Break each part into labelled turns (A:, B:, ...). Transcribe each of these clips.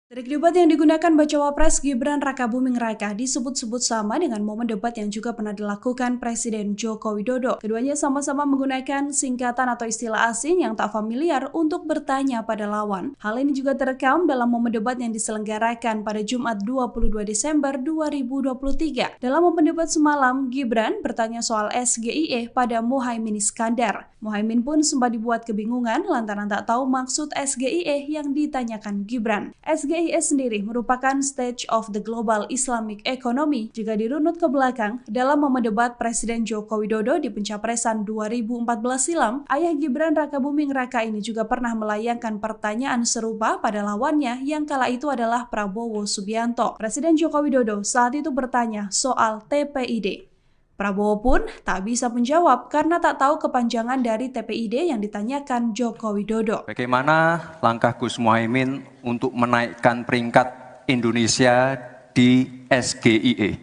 A: Trik debat yang digunakan bacawa pres Gibran Rakabuming Raka disebut-sebut sama dengan momen debat yang juga pernah dilakukan Presiden Joko Widodo. Keduanya sama-sama menggunakan singkatan atau istilah asing yang tak familiar untuk bertanya pada lawan. Hal ini juga terekam dalam momen debat yang diselenggarakan pada Jumat 22 Desember 2023. Dalam momen debat semalam, Gibran bertanya soal SGIE pada Muhaimin Iskandar. Muhaimin pun sempat dibuat kebingungan lantaran tak tahu maksud SGIE yang ditanyakan Gibran. SGIE sendiri merupakan Stage of the Global Islamic Economy jika dirunut ke belakang. Dalam momen debat Presiden Joko Widodo di pencapresan 2014 silam, ayah Gibran Rakabuming Raka ini juga pernah melayangkan pertanyaan serupa pada lawannya yang kala itu adalah Prabowo Subianto. Presiden Joko Widodo saat itu bertanya soal TPID. Prabowo pun tak bisa menjawab karena tak tahu kepanjangan dari TPID yang ditanyakan Joko Widodo.
B: Bagaimana langkah Gus Muhaimin untuk menaikkan peringkat Indonesia di SGIE?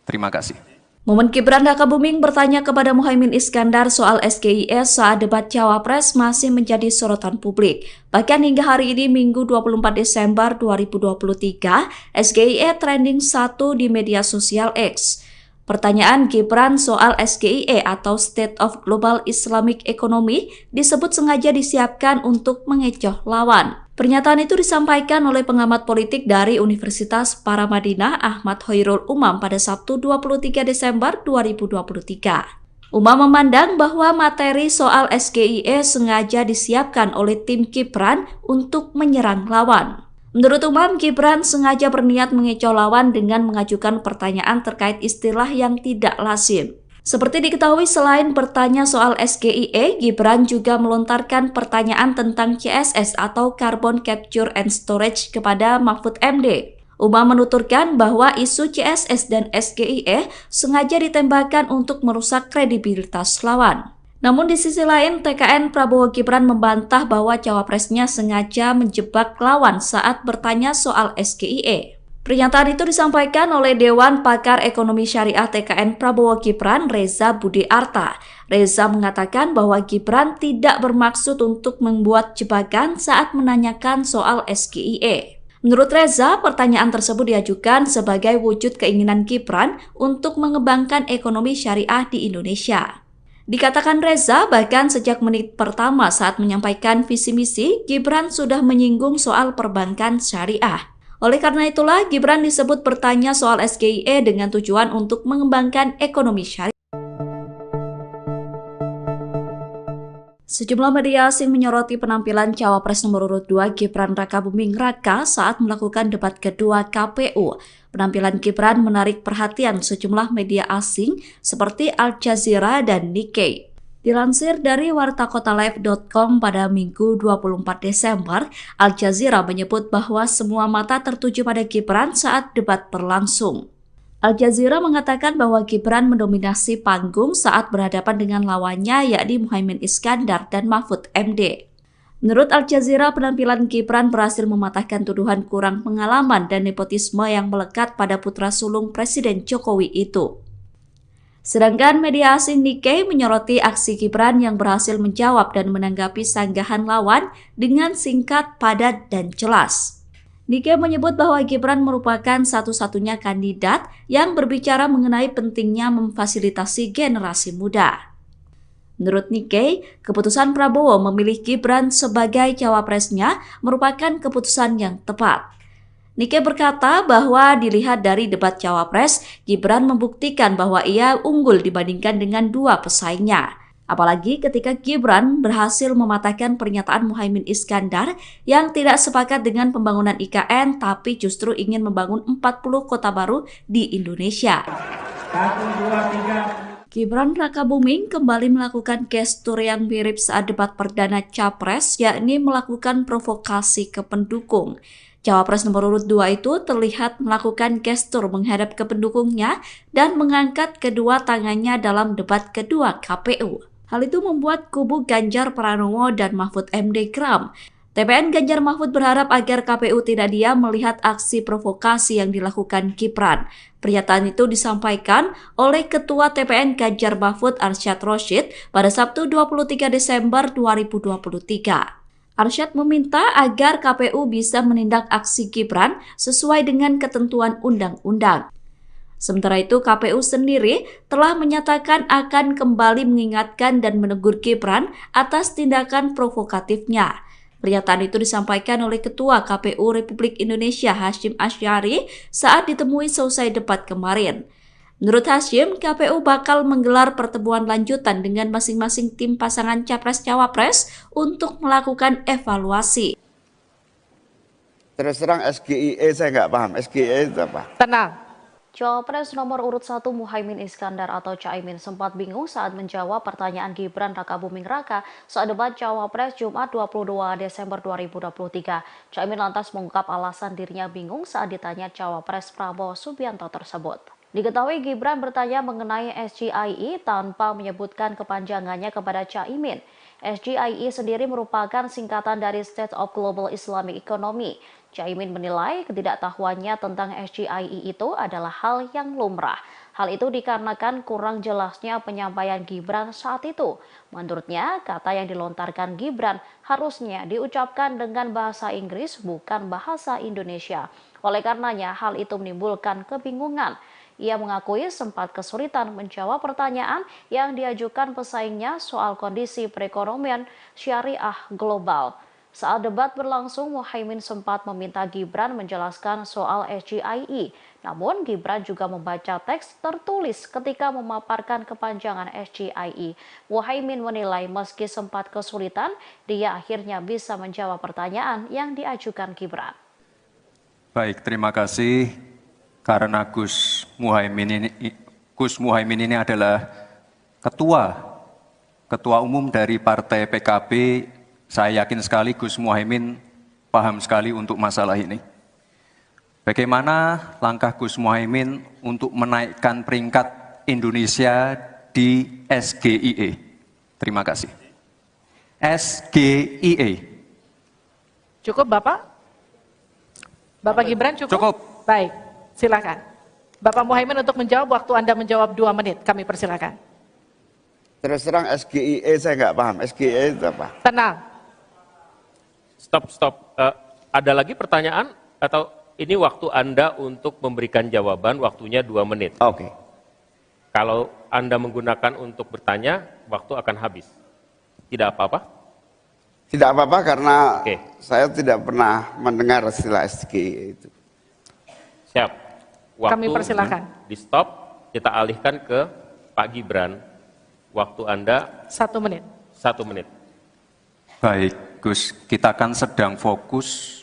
B: Terima kasih.
C: Momen Gibran Rakabuming bertanya kepada Muhaimin Iskandar soal SGIE saat debat Cawapres masih menjadi sorotan publik. Bahkan hingga hari ini Minggu 24 Desember 2023, SGIE trending 1 di media sosial X. Pertanyaan Gibran soal SGIE atau State of Global Islamic Economy disebut sengaja disiapkan untuk mengecoh lawan. Pernyataan itu disampaikan oleh pengamat politik dari Universitas Paramadina Ahmad Hoirul Umam pada Sabtu 23 Desember 2023. Umam memandang bahwa materi soal SGIE sengaja disiapkan oleh tim Gibran untuk menyerang lawan. Menurut Umam, Gibran sengaja berniat mengecoh lawan dengan mengajukan pertanyaan terkait istilah yang tidak lazim. Seperti diketahui, selain bertanya soal SGIE, Gibran juga melontarkan pertanyaan tentang CSS atau Carbon Capture and Storage kepada Mahfud MD. Umam menuturkan bahwa isu CSS dan SGIE sengaja ditembakkan untuk merusak kredibilitas lawan. Namun di sisi lain, TKN Prabowo Gibran membantah bahwa cawapresnya sengaja menjebak lawan saat bertanya soal SGIE. Pernyataan itu disampaikan oleh Dewan Pakar Ekonomi Syariah TKN Prabowo Gibran, Reza Budi Arta. Reza mengatakan bahwa Gibran tidak bermaksud untuk membuat jebakan saat menanyakan soal SGIE. Menurut Reza, pertanyaan tersebut diajukan sebagai wujud keinginan Gibran untuk mengembangkan ekonomi syariah di Indonesia. Dikatakan Reza, bahkan sejak menit pertama saat menyampaikan visi misi, Gibran sudah menyinggung soal perbankan syariah. Oleh karena itulah, Gibran disebut bertanya soal SGIE dengan tujuan untuk mengembangkan ekonomi syariah. Sejumlah media asing menyoroti penampilan Cawapres nomor urut 2 Gibran Rakabuming Raka saat melakukan debat kedua KPU. Penampilan Gibran menarik perhatian sejumlah media asing seperti Al Jazeera dan Nikkei. Dilansir dari wartakotalive.com pada Minggu 24 Desember, Al Jazeera menyebut bahwa semua mata tertuju pada Gibran saat debat berlangsung. Al Jazeera mengatakan bahwa Gibran mendominasi panggung saat berhadapan dengan lawannya yakni Muhaimin Iskandar dan Mahfud MD. Menurut Al Jazeera, penampilan Gibran berhasil mematahkan tuduhan kurang pengalaman dan nepotisme yang melekat pada putra sulung Presiden Jokowi itu. Sedangkan media asing Nikkei menyoroti aksi Gibran yang berhasil menjawab dan menanggapi sanggahan lawan dengan singkat, padat, dan jelas. Nikkei menyebut bahwa Gibran merupakan satu-satunya kandidat yang berbicara mengenai pentingnya memfasilitasi generasi muda. Menurut Nikkei, keputusan Prabowo memilih Gibran sebagai cawapresnya merupakan keputusan yang tepat. Nikkei berkata bahwa dilihat dari debat cawapres, Gibran membuktikan bahwa ia unggul dibandingkan dengan dua pesaingnya. Apalagi ketika Gibran berhasil mematahkan pernyataan Muhaimin Iskandar yang tidak sepakat dengan pembangunan IKN tapi justru ingin membangun 40 kota baru di Indonesia.
D: 1, 2, 3.
C: Gibran Rakabuming kembali melakukan gestur yang mirip saat debat perdana Capres, yakni melakukan provokasi ke pendukung. Cawapres nomor urut 2 itu terlihat melakukan gestur menghadap ke pendukungnya dan mengangkat kedua tangannya dalam debat kedua KPU. Hal itu membuat kubu Ganjar Pranowo dan Mahfud MD geram. TPN Ganjar Mahfud berharap agar KPU tidak diam melihat aksi provokasi yang dilakukan Gibran. Pernyataan itu disampaikan oleh Ketua TPN Ganjar Mahfud Arsyad Rashid pada Sabtu 23 Desember 2023. Arsyad meminta agar KPU bisa menindak aksi Gibran sesuai dengan ketentuan undang-undang. Sementara itu, KPU sendiri telah menyatakan akan kembali mengingatkan dan menegur Gibran atas tindakan provokatifnya. Pernyataan itu disampaikan oleh Ketua KPU Republik Indonesia Hasyim Asy'ari saat ditemui selesai debat kemarin. Menurut Hasyim, KPU bakal menggelar pertemuan lanjutan dengan masing-masing tim pasangan Capres-Cawapres untuk melakukan evaluasi.
D: Terus terang SGIE saya nggak paham. SGIE itu apa?
E: Tenang.
F: Cawapres nomor urut 1 Muhaimin Iskandar atau Caimin sempat bingung saat menjawab pertanyaan Gibran Rakabuming Raka saat debat Cawapres Jumat 22 Desember 2023. Caimin lantas mengungkap alasan dirinya bingung saat ditanya Cawapres Prabowo Subianto tersebut. Diketahui Gibran bertanya mengenai SGIE tanpa menyebutkan kepanjangannya kepada Caimin. SGIE sendiri merupakan singkatan dari State of Global Islamic Economy. Caimin menilai ketidaktahuannya tentang SGIE itu adalah hal yang lumrah. Hal itu dikarenakan kurang jelasnya penyampaian Gibran saat itu. Menurutnya, kata yang dilontarkan Gibran harusnya diucapkan dengan bahasa Inggris bukan bahasa Indonesia. Oleh karenanya, hal itu menimbulkan kebingungan. Ia mengakui sempat kesulitan menjawab pertanyaan yang diajukan pesaingnya soal kondisi perekonomian syariah global. Saat debat berlangsung, Muhaimin sempat meminta Gibran menjelaskan soal SGIE. Namun, Gibran juga membaca teks tertulis ketika memaparkan kepanjangan SGIE. Muhaimin menilai meski sempat kesulitan, dia akhirnya bisa menjawab pertanyaan yang diajukan Gibran.
B: Baik, terima kasih. Karena Gus Muhaimin ini adalah ketua umum dari Partai PKB. Saya yakin sekali Gus Muhaimin paham sekali untuk masalah ini. Bagaimana langkah Gus Muhaimin untuk menaikkan peringkat Indonesia di SGIE? Terima kasih. SGIE.
E: Cukup Bapak? Bapak Gibran cukup?
B: Cukup.
E: Baik, silakan. Bapak Muhaimin untuk menjawab, waktu Anda menjawab 2 menit, kami persilakan.
D: Terus terang SGIE saya nggak paham. SGIE itu apa?
E: Tenang.
G: Stop. Ada lagi pertanyaan atau ini waktu Anda untuk memberikan jawaban, waktunya 2 menit.
D: Oke.
G: Kalau Anda menggunakan untuk bertanya, waktu akan habis. Tidak apa-apa?
D: Tidak apa-apa karena
G: Oke.
D: saya tidak pernah mendengar istilah SGIE itu.
G: Siap. Waktu
E: Kami persilakan.
G: di stop, kita alihkan ke Pak Gibran. Waktu Anda
E: 1 menit.
G: 1 menit.
B: Baik, Gus, kita kan sedang fokus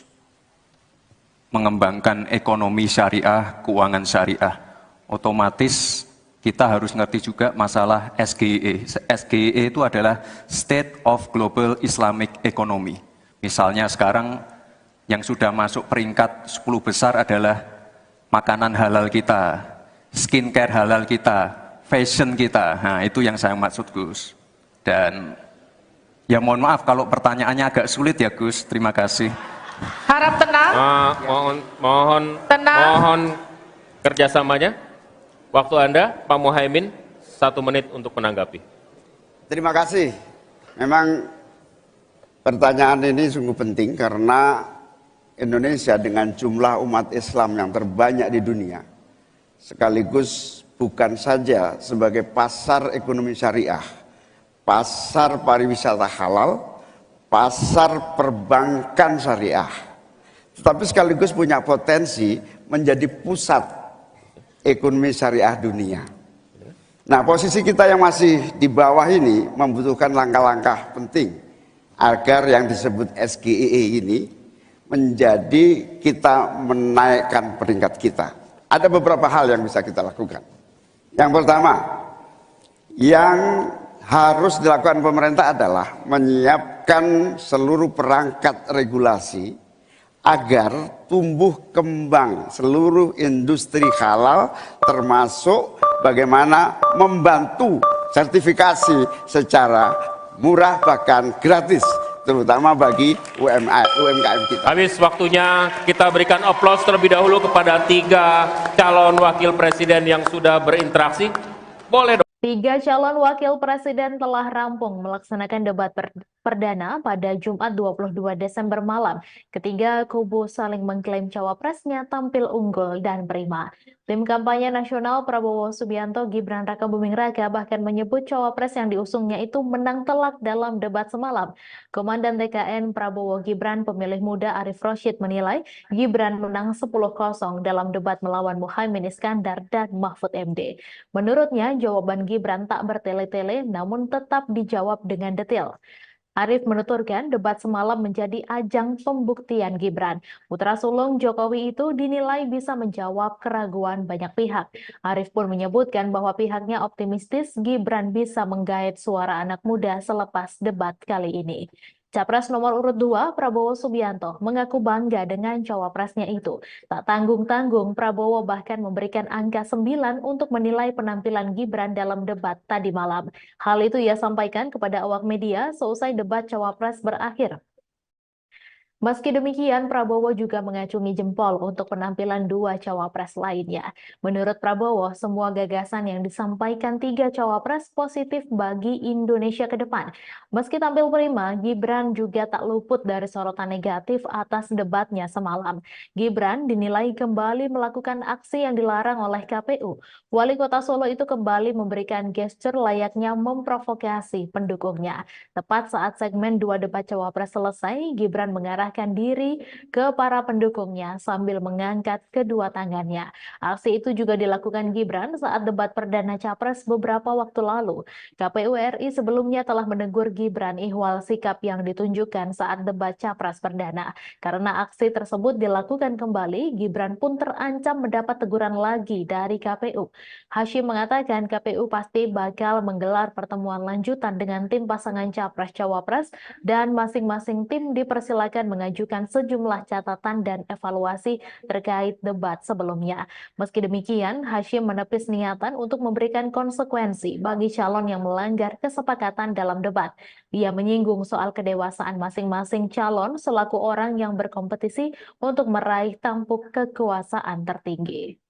B: mengembangkan ekonomi syariah, keuangan syariah. Otomatis kita harus ngerti juga masalah SGIE. SGIE itu adalah State of Global Islamic Economy. Misalnya sekarang yang sudah masuk peringkat 10 besar adalah makanan halal kita, skincare halal kita, fashion kita. Nah, itu yang saya maksud, Gus. Dan ya mohon maaf kalau pertanyaannya agak sulit ya, Gus. Terima kasih.
E: Harap tenang.
G: Mohon kerjasamanya. Waktu Anda, Pak Muhaimin, 1 menit untuk menanggapi.
D: Terima kasih. Memang pertanyaan ini sungguh penting karena Indonesia dengan jumlah umat Islam yang terbanyak di dunia, sekaligus bukan saja sebagai pasar ekonomi syariah, pasar pariwisata halal, pasar perbankan syariah, tetapi sekaligus punya potensi menjadi pusat ekonomi syariah dunia. Nah, posisi kita yang masih di bawah ini membutuhkan langkah-langkah penting agar yang disebut SGIE ini menjadi kita menaikkan peringkat kita. Ada beberapa hal yang bisa kita lakukan. Yang pertama, yang harus dilakukan pemerintah adalah menyiapkan seluruh perangkat regulasi agar tumbuh kembang seluruh industri halal, termasuk bagaimana membantu sertifikasi secara murah bahkan gratis, terutama bagi UMKM kita.
G: Habis waktunya, kita berikan aplaus terlebih dahulu kepada 3 calon wakil presiden yang sudah berinteraksi. Boleh dong.
F: 3 calon wakil presiden telah rampung melaksanakan debat perdana pada Jumat 22 Desember malam. Ketiga kubu saling mengklaim cawapresnya tampil unggul dan prima. Tim kampanye nasional Prabowo Subianto Gibran Rakabuming Raka bahkan menyebut cawapres yang diusungnya itu menang telak dalam debat semalam. Komandan TKN Prabowo Gibran pemilih muda Arief Rosyid menilai Gibran menang 10-0 dalam debat melawan Muhaimin Iskandar dan Mahfud MD. Menurutnya jawaban Gibran tak bertele-tele namun tetap dijawab dengan detail. Arief menuturkan debat semalam menjadi ajang pembuktian Gibran. Putra sulung Jokowi itu dinilai bisa menjawab keraguan banyak pihak. Arief pun menyebutkan bahwa pihaknya optimistis Gibran bisa menggait suara anak muda selepas debat kali ini. Capres nomor urut 2, Prabowo Subianto, mengaku bangga dengan cawapresnya itu. Tak tanggung-tanggung, Prabowo bahkan memberikan angka 9 untuk menilai penampilan Gibran dalam debat tadi malam. Hal itu ia sampaikan kepada awak media seusai debat cawapres berakhir. Meski demikian, Prabowo juga mengacungi jempol untuk penampilan dua cawapres lainnya. Menurut Prabowo, semua gagasan yang disampaikan tiga cawapres positif bagi Indonesia ke depan. Meski tampil prima, Gibran juga tak luput dari sorotan negatif atas debatnya semalam. Gibran dinilai kembali melakukan aksi yang dilarang oleh KPU. Wali Kota Solo itu kembali memberikan gestur layaknya memprovokasi pendukungnya. Tepat saat segmen 2 debat cawapres selesai, Gibran mengarahkan diri ke para pendukungnya sambil mengangkat kedua tangannya. Aksi itu juga dilakukan Gibran saat debat perdana capres beberapa waktu lalu. KPU RI sebelumnya telah menegur Gibran ihwal sikap yang ditunjukkan saat debat capres perdana. Karena aksi tersebut dilakukan kembali, Gibran pun terancam mendapat teguran lagi dari KPU. Hashim mengatakan KPU pasti bakal menggelar pertemuan lanjutan dengan tim pasangan capres-cawapres dan masing-masing tim dipersilakan mengajukan sejumlah catatan dan evaluasi terkait debat sebelumnya. Meski demikian, Hashim menepis niatan untuk memberikan konsekuensi bagi calon yang melanggar kesepakatan dalam debat. Dia menyinggung soal kedewasaan masing-masing calon selaku orang yang berkompetisi untuk meraih tampuk kekuasaan tertinggi.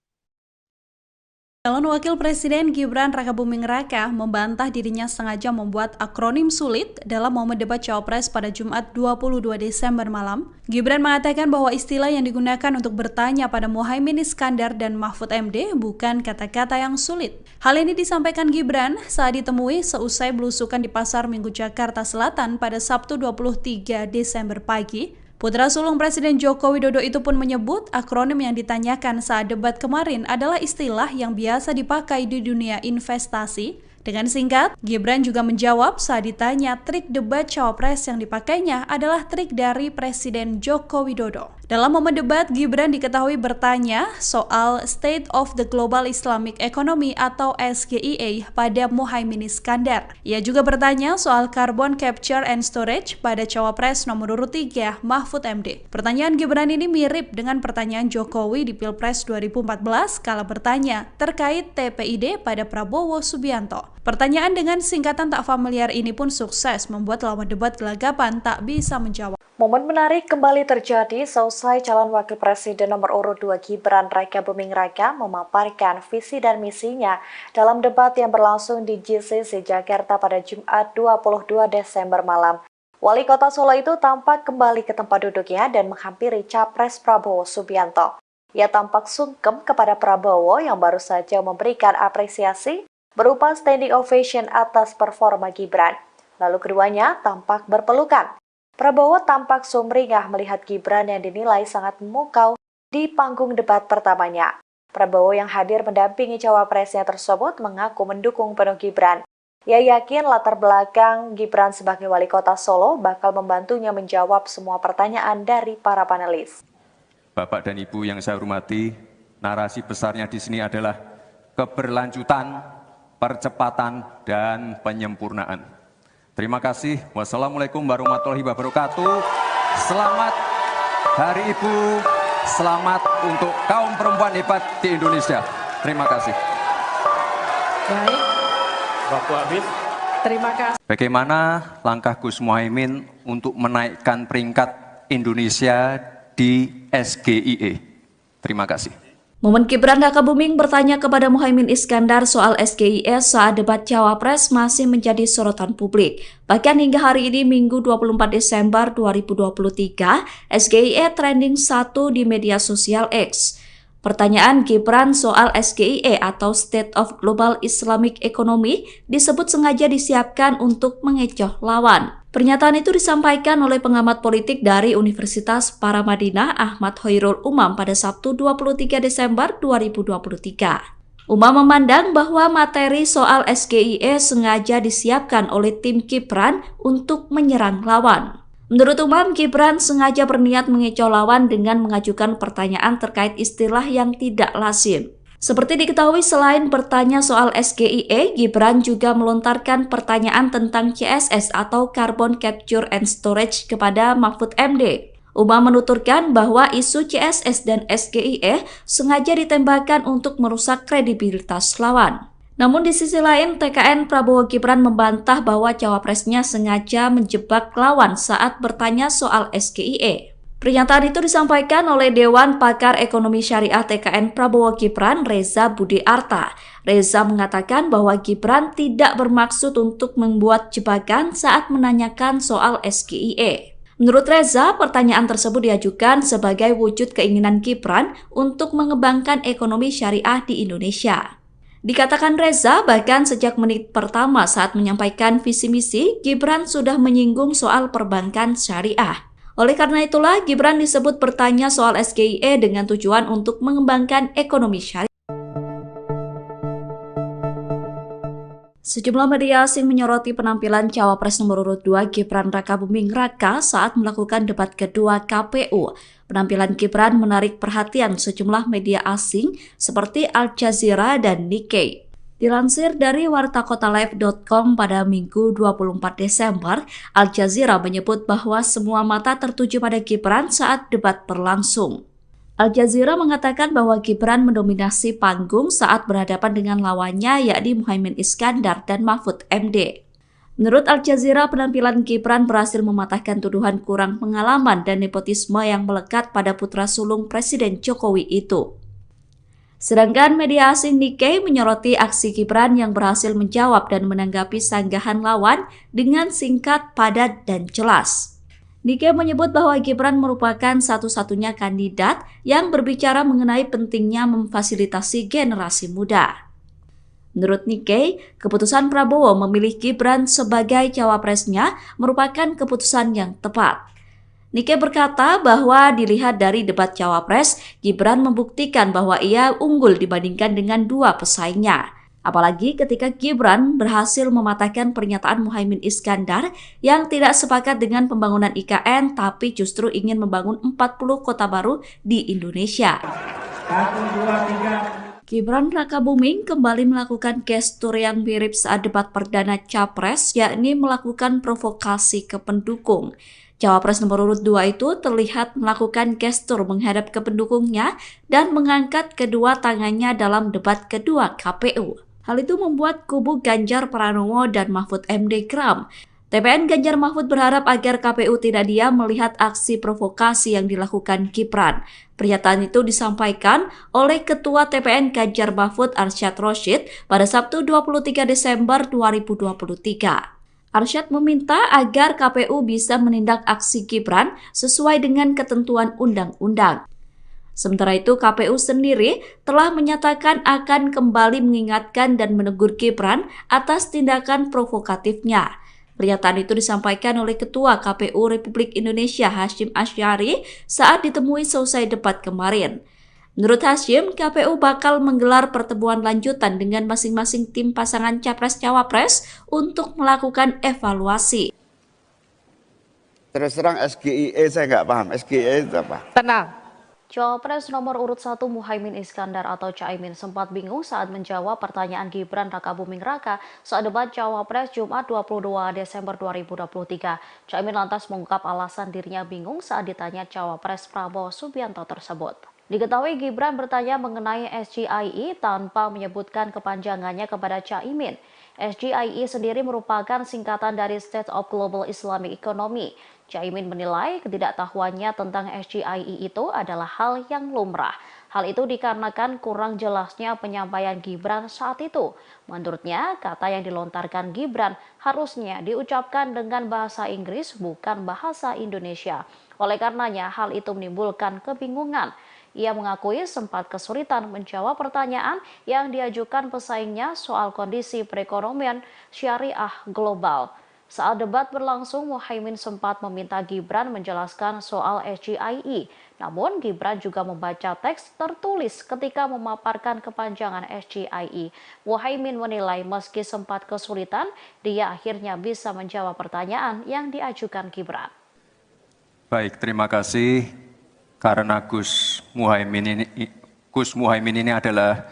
A: Calon Wakil Presiden Gibran Rakabuming Raka membantah dirinya sengaja membuat akronim sulit dalam momen debat Cawapres pada Jumat 22 Desember malam. Gibran mengatakan bahwa istilah yang digunakan untuk bertanya pada Muhaimin Iskandar dan Mahfud MD bukan kata-kata yang sulit. Hal ini disampaikan Gibran saat ditemui seusai belusukan di Pasar Minggu Jakarta Selatan pada Sabtu 23 Desember pagi. Putra sulung Presiden Joko Widodo itu pun menyebut akronim yang ditanyakan saat debat kemarin adalah istilah yang biasa dipakai di dunia investasi. Dengan singkat, Gibran juga menjawab saat ditanya trik debat cawapres yang dipakainya adalah trik dari Presiden Joko Widodo. Dalam momen debat, Gibran diketahui bertanya soal State of the Global Islamic Economy atau SGIE pada Muhaimin Iskandar. Ia juga bertanya soal Carbon Capture and Storage pada Cawapres nomor urut 3 Mahfud MD. Pertanyaan Gibran ini mirip dengan pertanyaan Jokowi di Pilpres 2014 kala bertanya terkait TPID pada Prabowo Subianto. Pertanyaan dengan singkatan tak familiar ini pun sukses membuat lawan debat gelagapan tak bisa menjawab.
F: Momen menarik kembali terjadi seusai calon wakil presiden nomor urut 2 Gibran Rakabuming Raka memaparkan visi dan misinya dalam debat yang berlangsung di GCC Jakarta pada Jumat 22 Desember malam. Wali Kota Solo itu tampak kembali ke tempat duduknya dan menghampiri Capres Prabowo Subianto. Ia tampak sungkem kepada Prabowo yang baru saja memberikan apresiasi berupa standing ovation atas performa Gibran. Lalu keduanya tampak berpelukan. Prabowo tampak sumringah melihat Gibran yang dinilai sangat memukau di panggung debat pertamanya. Prabowo yang hadir mendampingi cawapresnya tersebut mengaku mendukung penuh Gibran. Ia yakin latar belakang Gibran sebagai wali kota Solo bakal membantunya menjawab semua pertanyaan dari para panelis.
B: Bapak dan Ibu yang saya hormati, narasi besarnya di sini adalah keberlanjutan, percepatan, dan penyempurnaan. Terima kasih. Wassalamualaikum warahmatullahi wabarakatuh. Selamat Hari Ibu. Selamat untuk kaum perempuan hebat di Indonesia. Terima kasih.
E: Baik.
G: Waktu habis.
E: Terima kasih.
B: Bagaimana langkah Gus Muhaimin untuk menaikkan peringkat Indonesia di SGIE? Terima kasih.
C: Momen Gibran Rakabuming bertanya kepada Muhaimin Iskandar soal SGIS saat debat Cawapres masih menjadi sorotan publik. Bahkan hingga hari ini Minggu 24 Desember 2023, SGIE trending 1 di media sosial X. Pertanyaan Gibran soal SGIE atau State of Global Islamic Economy disebut sengaja disiapkan untuk mengecoh lawan. Pernyataan itu disampaikan oleh pengamat politik dari Universitas Paramadina Ahmad Hoirul Umam pada Sabtu 23 Desember 2023. Umam memandang bahwa materi soal SGIE sengaja disiapkan oleh tim Gibran untuk menyerang lawan. Menurut Umam, Gibran sengaja berniat mengecoh lawan dengan mengajukan pertanyaan terkait istilah yang tidak lazim. Seperti diketahui, selain bertanya soal SGIE, Gibran juga melontarkan pertanyaan tentang CSS atau Carbon Capture and Storage kepada Mahfud MD. Umam menuturkan bahwa isu CSS dan SGIE sengaja ditembakkan untuk merusak kredibilitas lawan. Namun di sisi lain, TKN Prabowo Gibran membantah bahwa cawapresnya sengaja menjebak lawan saat bertanya soal SGIE. Pernyataan itu disampaikan oleh Dewan Pakar Ekonomi Syariah TKN Prabowo Gibran, Reza Budi Arta. Reza mengatakan bahwa Gibran tidak bermaksud untuk membuat jebakan saat menanyakan soal SGIE. Menurut Reza, pertanyaan tersebut diajukan sebagai wujud keinginan Gibran untuk mengembangkan ekonomi syariah di Indonesia. Dikatakan Reza, bahkan sejak menit pertama saat menyampaikan visi misi, Gibran sudah menyinggung soal perbankan syariah. Oleh karena itulah, Gibran disebut bertanya soal SGIE dengan tujuan untuk mengembangkan ekonomi syariah. Sejumlah media asing menyoroti penampilan Cawapres nomor urut 2 Gibran Rakabuming Raka saat melakukan debat kedua KPU. Penampilan Gibran menarik perhatian sejumlah media asing seperti Al Jazeera dan Nikkei. Dilansir dari wartakotalive.com pada Minggu 24 Desember, Al Jazeera menyebut bahwa semua mata tertuju pada Gibran saat debat berlangsung. Al Jazeera mengatakan bahwa Gibran mendominasi panggung saat berhadapan dengan lawannya yakni Muhaimin Iskandar dan Mahfud MD. Menurut Al Jazeera, penampilan Gibran berhasil mematahkan tuduhan kurang pengalaman dan nepotisme yang melekat pada putra sulung Presiden Jokowi itu. Sedangkan media asing Nikkei menyoroti aksi Gibran yang berhasil menjawab dan menanggapi sanggahan lawan dengan singkat, padat, dan jelas. Nikkei menyebut bahwa Gibran merupakan satu-satunya kandidat yang berbicara mengenai pentingnya memfasilitasi generasi muda. Menurut Nikkei, keputusan Prabowo memilih Gibran sebagai cawapresnya merupakan keputusan yang tepat. Nikkei berkata bahwa dilihat dari debat Cawapres, Gibran membuktikan bahwa ia unggul dibandingkan dengan dua pesaingnya. Apalagi ketika Gibran berhasil mematahkan pernyataan Muhaimin Iskandar yang tidak sepakat dengan pembangunan IKN tapi justru ingin membangun 40 kota baru di Indonesia. 1, 2, 3. Gibran Rakabuming kembali melakukan gestur yang mirip saat debat perdana Capres, yakni melakukan provokasi ke pendukung. Cawapres nomor urut 2 itu terlihat melakukan gestur menghadap ke pendukungnya dan mengangkat kedua tangannya dalam debat kedua KPU. Hal itu membuat kubu Ganjar Pranowo dan Mahfud MD geram. TPN Ganjar Mahfud berharap agar KPU tidak diam melihat aksi provokasi yang dilakukan Gibran. Pernyataan itu disampaikan oleh Ketua TPN Ganjar Mahfud Arsyad Rashid pada Sabtu 23 Desember 2023. Arsyad meminta agar KPU bisa menindak aksi Gibran sesuai dengan ketentuan undang-undang. Sementara itu, KPU sendiri telah menyatakan akan kembali mengingatkan dan menegur Gibran atas tindakan provokatifnya. Pernyataan itu disampaikan oleh Ketua KPU Republik Indonesia Hasyim Asy'ari saat ditemui selesai debat kemarin. Menurut Hasyim, KPU bakal menggelar pertemuan lanjutan dengan masing-masing tim pasangan Capres-Cawapres untuk melakukan evaluasi.
D: Terus terang SGIE saya nggak paham. SGIE itu apa?
E: Tenang.
F: Cawapres nomor urut 1 Muhaimin Iskandar atau Caimin sempat bingung saat menjawab pertanyaan Gibran Rakabuming Raka saat debat Cawapres Jumat 22 Desember 2023. Caimin lantas mengungkap alasan dirinya bingung saat ditanya Cawapres Prabowo Subianto tersebut. Diketahui Gibran bertanya mengenai SGIE tanpa menyebutkan kepanjangannya kepada Caimin. SGIE sendiri merupakan singkatan dari State of Global Islamic Economy. Caimin menilai ketidaktahuannya tentang SGIE itu adalah hal yang lumrah. Hal itu dikarenakan kurang jelasnya penyampaian Gibran saat itu. Menurutnya, kata yang dilontarkan Gibran harusnya diucapkan dengan bahasa Inggris bukan bahasa Indonesia. Oleh karenanya, hal itu menimbulkan kebingungan. Ia mengakui sempat kesulitan menjawab pertanyaan yang diajukan pesaingnya soal kondisi perekonomian syariah global. Saat debat berlangsung, Muhaimin sempat meminta Gibran menjelaskan soal SGIE. Namun, Gibran juga membaca teks tertulis ketika memaparkan kepanjangan SGIE. Muhaimin menilai meski sempat kesulitan, dia akhirnya bisa menjawab pertanyaan yang diajukan Gibran.
B: Baik, terima kasih. Karena Gus Muhaimin ini adalah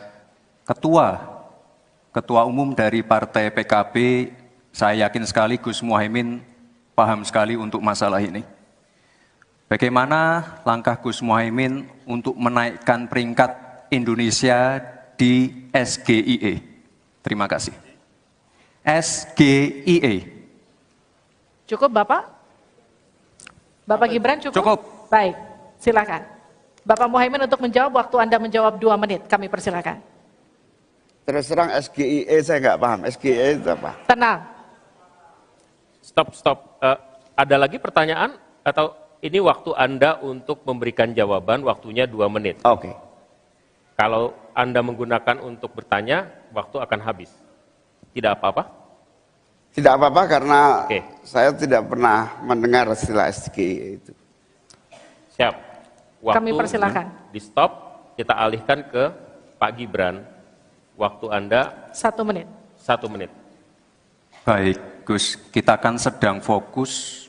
B: ketua umum dari Partai PKB. Saya yakin sekali Gus Muhaimin paham sekali untuk masalah ini. Bagaimana langkah Gus Muhaimin untuk menaikkan peringkat Indonesia di SGIE? Terima kasih. SGIE.
E: Cukup Bapak? Bapak Gibran cukup?
B: Cukup.
E: Baik, silakan. Bapak Muhaimin untuk menjawab, waktu Anda menjawab 2 menit, kami persilakan.
D: Terus terang SGIE saya nggak paham. SGIE itu apa?
E: Tenang.
G: Stop. Ada lagi pertanyaan atau ini waktu Anda untuk memberikan jawaban, waktunya 2 menit.
D: Oke.
G: Kalau Anda menggunakan untuk bertanya, waktu akan habis. Tidak apa-apa?
D: Tidak apa-apa karena
G: Oke.
D: saya tidak pernah mendengar istilah SGIE itu.
G: Siap.
E: Kami persilakan.
G: Di stop, kita alihkan ke Pak Gibran. Waktu Anda
E: 1 menit.
G: 1 menit.
B: Baik, Gus, kita kan sedang fokus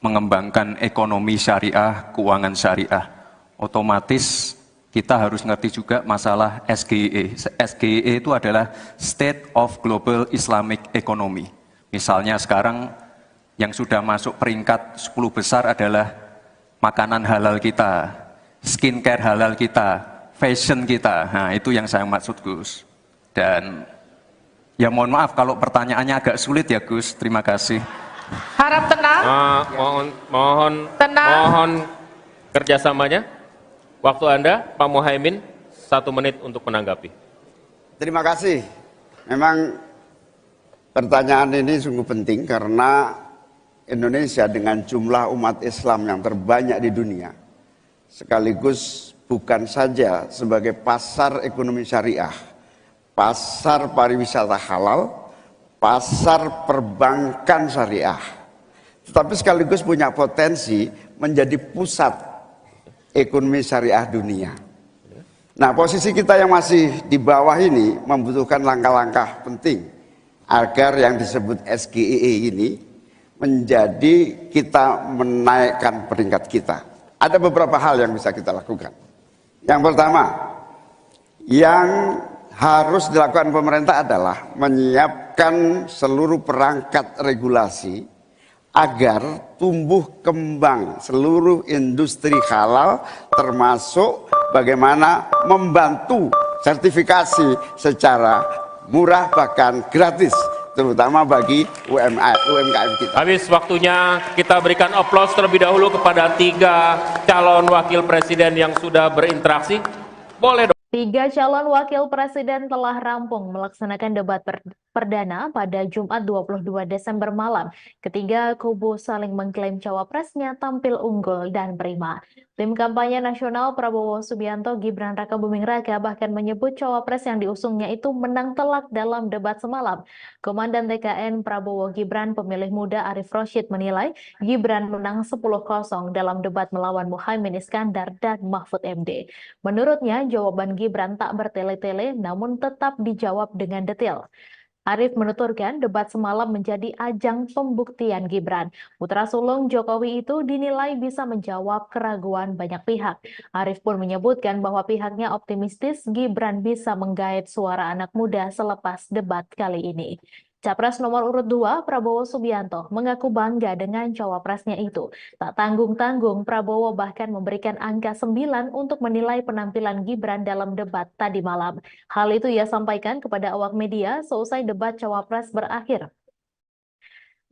B: mengembangkan ekonomi syariah, keuangan syariah. Otomatis kita harus ngerti juga masalah SGIE. SGIE itu adalah State of Global Islamic Economy. Misalnya sekarang yang sudah masuk peringkat 10 besar adalah makanan halal kita, skincare halal kita, fashion kita. Nah, itu yang saya maksud, Gus. Dan ya mohon maaf kalau pertanyaannya agak sulit ya, Gus. Terima kasih.
E: Harap tenang.
G: Tenang. Mohon kerjasamanya. Waktu Anda, Pak Muhaimin, 1 menit untuk menanggapi.
D: Terima kasih. Memang pertanyaan ini sungguh penting karena Indonesia dengan jumlah umat Islam yang terbanyak di dunia, sekaligus bukan saja sebagai pasar ekonomi syariah, pasar pariwisata halal, pasar perbankan syariah, tetapi sekaligus punya potensi menjadi pusat ekonomi syariah dunia. Nah, posisi kita yang masih di bawah ini membutuhkan langkah-langkah penting agar yang disebut SGIE ini menjadi kita menaikkan peringkat kita. Ada beberapa hal yang bisa kita lakukan. Yang pertama, yang harus dilakukan pemerintah adalah menyiapkan seluruh perangkat regulasi agar tumbuh kembang seluruh industri halal, termasuk bagaimana membantu sertifikasi secara murah bahkan gratis, terutama bagi UMKM kita.
G: Habis waktunya, kita berikan aplaus terlebih dahulu kepada 3 calon wakil presiden yang sudah berinteraksi. Boleh dong.
F: 3 calon wakil presiden telah rampung melaksanakan debat perdana pada Jumat 22 Desember malam. Ketiga kubu saling mengklaim cawapresnya tampil unggul dan prima. Tim kampanye nasional Prabowo Subianto Gibran Rakabuming Raka bahkan menyebut cawapres yang diusungnya itu menang telak dalam debat semalam. Komandan TKN Prabowo Gibran pemilih muda Arif Roshid menilai Gibran menang 10-0 dalam debat melawan Muhaimin Iskandar dan Mahfud MD. Menurutnya jawaban Gibran tak bertele-tele namun tetap dijawab dengan detail. Arif menuturkan debat semalam menjadi ajang pembuktian Gibran. Putra sulung Jokowi itu dinilai bisa menjawab keraguan banyak pihak. Arif pun menyebutkan bahwa pihaknya optimistis Gibran bisa menggait suara anak muda selepas debat kali ini. Capres nomor urut 2 Prabowo Subianto mengaku bangga dengan cawapresnya itu. Tak tanggung-tanggung, Prabowo bahkan memberikan angka 9 untuk menilai penampilan Gibran dalam debat tadi malam. Hal itu ia sampaikan kepada awak media seusai debat cawapres berakhir.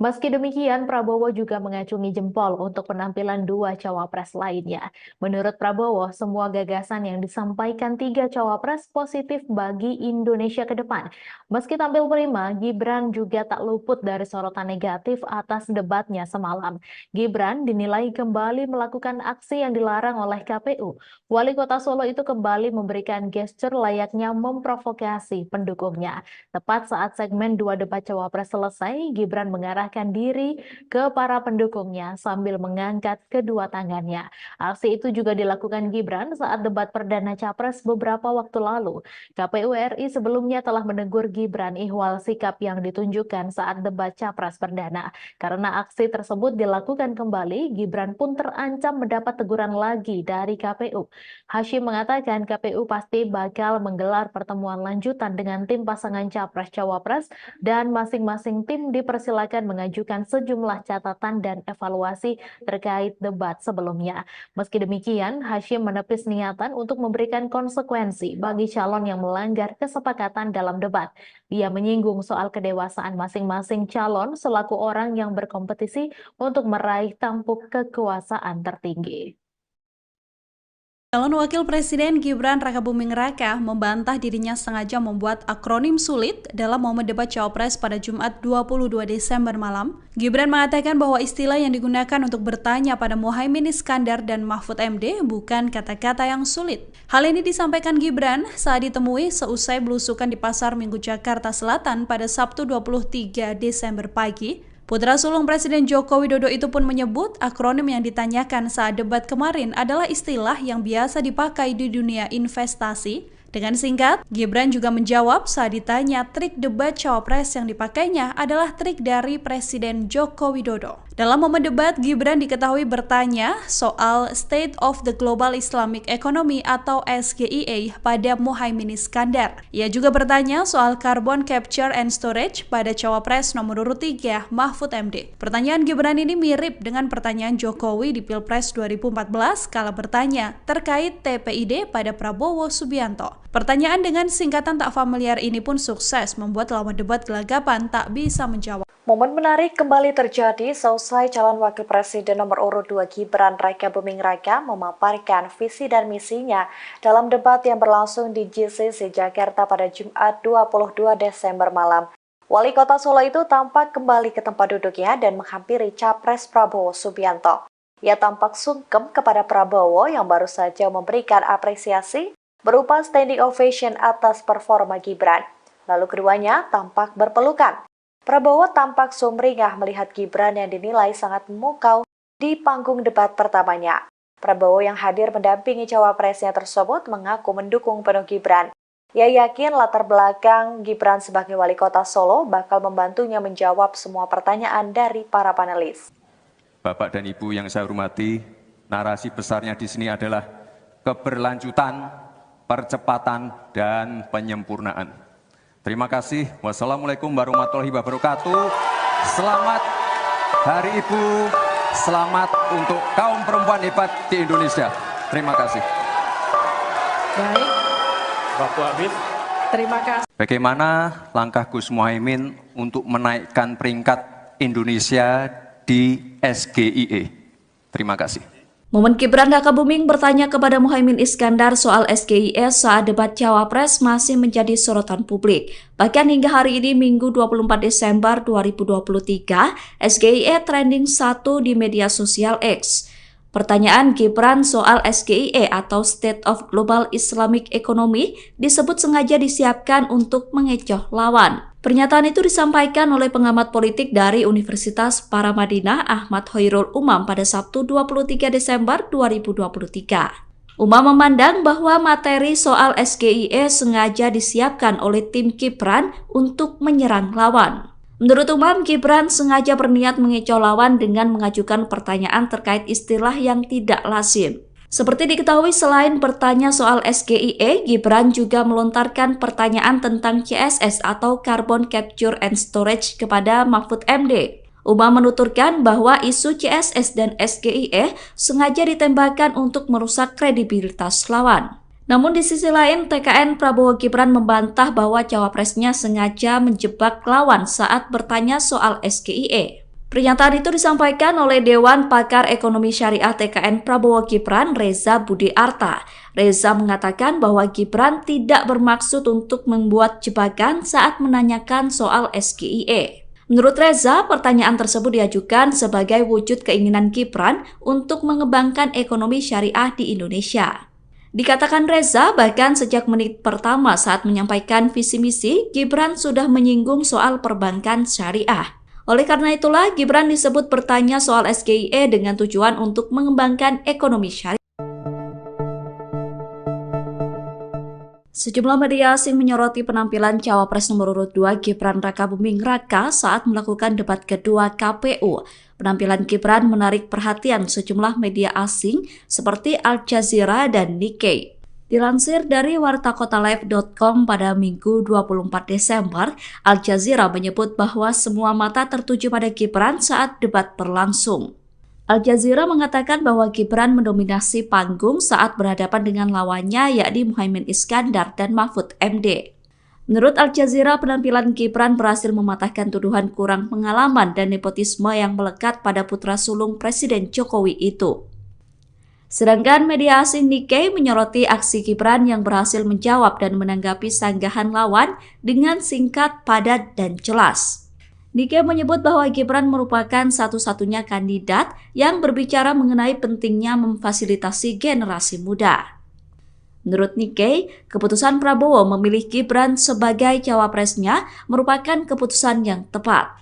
F: Meski demikian, Prabowo juga mengacungi jempol untuk penampilan dua cawapres lainnya. Menurut Prabowo, semua gagasan yang disampaikan tiga cawapres positif bagi Indonesia ke depan. Meski tampil prima, Gibran juga tak luput dari sorotan negatif atas debatnya semalam. Gibran dinilai kembali melakukan aksi yang dilarang oleh KPU. Wali Kota Solo itu kembali memberikan gestur layaknya memprovokasi pendukungnya. Tepat saat segmen dua debat cawapres selesai, Gibran mengarahkan diri ke para pendukungnya sambil mengangkat kedua tangannya. Aksi itu juga dilakukan Gibran saat debat perdana capres beberapa waktu lalu. KPU RI sebelumnya telah menegur Gibran ihwal sikap yang ditunjukkan saat debat capres perdana. Karena aksi tersebut dilakukan kembali, Gibran pun terancam mendapat teguran lagi dari KPU. Hashim mengatakan KPU pasti bakal menggelar pertemuan lanjutan dengan tim pasangan capres-cawapres dan masing-masing tim dipersilakan mengajukan sejumlah catatan dan evaluasi terkait debat sebelumnya. Meski demikian, Hashim menepis niatan untuk memberikan konsekuensi bagi calon yang melanggar kesepakatan dalam debat. Dia menyinggung soal kedewasaan masing-masing calon selaku orang yang berkompetisi untuk meraih tampuk kekuasaan tertinggi.
A: Calon Wakil Presiden Gibran Rakabuming Raka membantah dirinya sengaja membuat akronim sulit dalam momen debat Cawapres pada Jumat 22 Desember malam. Gibran mengatakan bahwa istilah yang digunakan untuk bertanya pada Muhaimin Iskandar dan Mahfud MD bukan kata-kata yang sulit. Hal ini disampaikan Gibran saat ditemui seusai belusukan di Pasar Minggu Jakarta Selatan pada Sabtu 23 Desember pagi. Putra sulung Presiden Joko Widodo itu pun menyebut akronim yang ditanyakan saat debat kemarin adalah istilah yang biasa dipakai di dunia investasi. Dengan singkat, Gibran juga menjawab saat ditanya trik debat cawapres yang dipakainya adalah trik dari Presiden Joko Widodo. Dalam momen debat, Gibran diketahui bertanya soal State of the Global Islamic Economy atau SGIE pada Muhaimin Iskandar. Ia juga bertanya soal Carbon Capture and Storage pada Cawapres nomor urut 3 Mahfud MD. Pertanyaan Gibran ini mirip dengan pertanyaan Jokowi di Pilpres 2014 kala bertanya terkait TPID pada Prabowo Subianto. Pertanyaan dengan singkatan tak familiar ini pun sukses membuat lawan debat gelagapan tak bisa menjawab.
F: Momen menarik kembali terjadi seusai calon wakil presiden nomor urut 2 Gibran Rakabuming Raka memaparkan visi dan misinya dalam debat yang berlangsung di GCC Jakarta pada Jumat 22 Desember malam. Wali Kota Solo itu tampak kembali ke tempat duduknya dan menghampiri Capres Prabowo Subianto. Ia tampak sungkem kepada Prabowo yang baru saja memberikan apresiasi berupa standing ovation atas performa Gibran. Lalu keduanya tampak berpelukan. Prabowo tampak sumringah melihat Gibran yang dinilai sangat memukau di panggung debat pertamanya. Prabowo yang hadir mendampingi cawapresnya tersebut mengaku mendukung penuh Gibran. Ia yakin latar belakang Gibran sebagai wali kota Solo bakal membantunya menjawab semua pertanyaan dari para panelis.
B: Bapak dan Ibu yang saya hormati, narasi besarnya di sini adalah keberlanjutan, percepatan, dan penyempurnaan. Terima kasih. Wassalamualaikum warahmatullahi wabarakatuh. Selamat Hari Ibu. Selamat untuk kaum perempuan hebat di Indonesia. Terima kasih.
E: Baik, waktu habis. Terima kasih.
B: Bagaimana langkah Gus Muhaimin untuk menaikkan peringkat Indonesia di SGIE? Terima kasih.
C: Momen Gibran Rakabuming bertanya kepada Muhaimin Iskandar soal SGIE saat debat Cawapres masih menjadi sorotan publik. Bahkan hingga hari ini Minggu 24 Desember 2023, SGIE trending 1 di media sosial X. Pertanyaan Gibran soal SGIE atau State of Global Islamic Economy disebut sengaja disiapkan untuk mengecoh lawan. Pernyataan itu disampaikan oleh pengamat politik dari Universitas Paramadina Ahmad Hoirul Umam pada Sabtu 23 Desember 2023. Umam memandang bahwa materi soal SGIE sengaja disiapkan oleh tim Gibran untuk menyerang lawan. Menurut Umam, Gibran sengaja berniat mengecoh lawan dengan mengajukan pertanyaan terkait istilah yang tidak lazim. Seperti diketahui, selain bertanya soal SGIE, Gibran juga melontarkan pertanyaan tentang CSS atau Carbon Capture and Storage kepada Mahfud MD. Umam menuturkan bahwa isu CSS dan SGIE sengaja ditembakkan untuk merusak kredibilitas lawan. Namun di sisi lain, TKN Prabowo Gibran membantah bahwa cawapresnya sengaja menjebak lawan saat bertanya soal SGIE. Pernyataan itu disampaikan oleh Dewan Pakar Ekonomi Syariah TKN Prabowo Gibran, Reza Budi Arta. Reza mengatakan bahwa Gibran tidak bermaksud untuk membuat jebakan saat menanyakan soal SGIE. Menurut Reza, pertanyaan tersebut diajukan sebagai wujud keinginan Gibran untuk mengembangkan ekonomi syariah di Indonesia. Dikatakan Reza, bahkan sejak menit pertama saat menyampaikan visi misi, Gibran sudah menyinggung soal perbankan syariah. Oleh karena itulah, Gibran disebut bertanya soal SGIE dengan tujuan untuk mengembangkan ekonomi syariah. Sejumlah media asing menyoroti penampilan Cawapres nomor urut 2 Gibran Rakabuming Raka saat melakukan debat kedua KPU. Penampilan Gibran menarik perhatian sejumlah media asing seperti Al Jazeera dan Nikkei. Dilansir dari wartakotalive.com pada Minggu 24 Desember, Al Jazeera menyebut bahwa semua mata tertuju pada Gibran saat debat berlangsung. Al Jazeera mengatakan bahwa Gibran mendominasi panggung saat berhadapan dengan lawannya yakni Muhaimin Iskandar dan Mahfud MD. Menurut Al Jazeera, penampilan Gibran berhasil mematahkan tuduhan kurang pengalaman dan nepotisme yang melekat pada putra sulung Presiden Jokowi itu. Sedangkan media asing Nikkei menyoroti aksi Gibran yang berhasil menjawab dan menanggapi sanggahan lawan dengan singkat, padat, dan jelas. Nikkei menyebut bahwa Gibran merupakan satu-satunya kandidat yang berbicara mengenai pentingnya memfasilitasi generasi muda. Menurut Nikkei, keputusan Prabowo memilih Gibran sebagai cawapresnya merupakan keputusan yang tepat.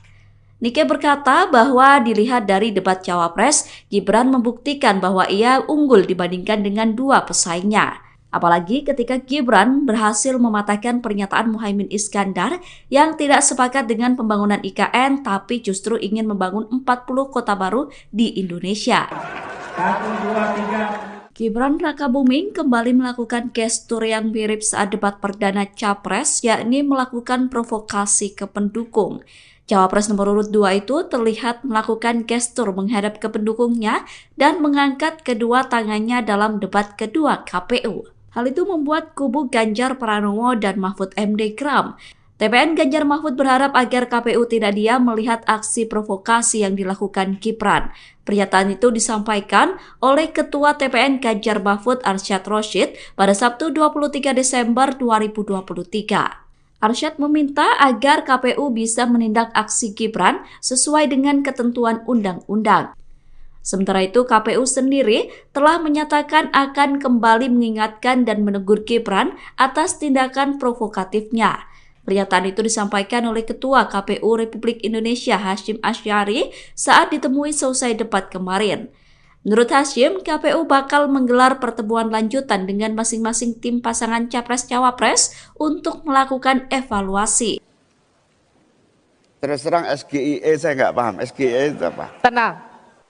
C: Nikkei berkata bahwa dilihat dari debat Cawapres, Gibran membuktikan bahwa ia unggul dibandingkan dengan dua pesaingnya. Apalagi ketika Gibran berhasil mematahkan pernyataan Muhaimin Iskandar yang tidak sepakat dengan pembangunan IKN tapi justru ingin membangun 40 kota baru di Indonesia. 1, 2, 3. Gibran Rakabuming kembali melakukan gestur yang mirip saat debat perdana Capres, yakni melakukan provokasi ke pendukung. Cawapres nomor urut 2 itu terlihat melakukan gestur menghadap ke pendukungnya dan mengangkat kedua tangannya dalam debat kedua KPU. Hal itu membuat kubu Ganjar Pranowo dan Mahfud MD geram. TPN Ganjar Mahfud berharap agar KPU tidak diam melihat aksi provokasi yang dilakukan Gibran. Pernyataan itu disampaikan oleh Ketua TPN Ganjar Mahfud Arsyad Rashid pada Sabtu 23 Desember 2023. Arsyad meminta agar KPU bisa menindak aksi Gibran sesuai dengan ketentuan undang-undang. Sementara itu, KPU sendiri telah menyatakan akan kembali mengingatkan dan menegur Gibran atas tindakan provokatifnya. Pernyataan itu disampaikan oleh Ketua KPU Republik Indonesia Hasyim Asy'ari saat ditemui selesai debat kemarin. Menurut Hasyim, KPU bakal menggelar pertemuan lanjutan dengan masing-masing tim pasangan Capres-Cawapres untuk melakukan evaluasi.
D: Terus terang SGIE saya nggak paham. SGIE itu apa?
E: Tenang.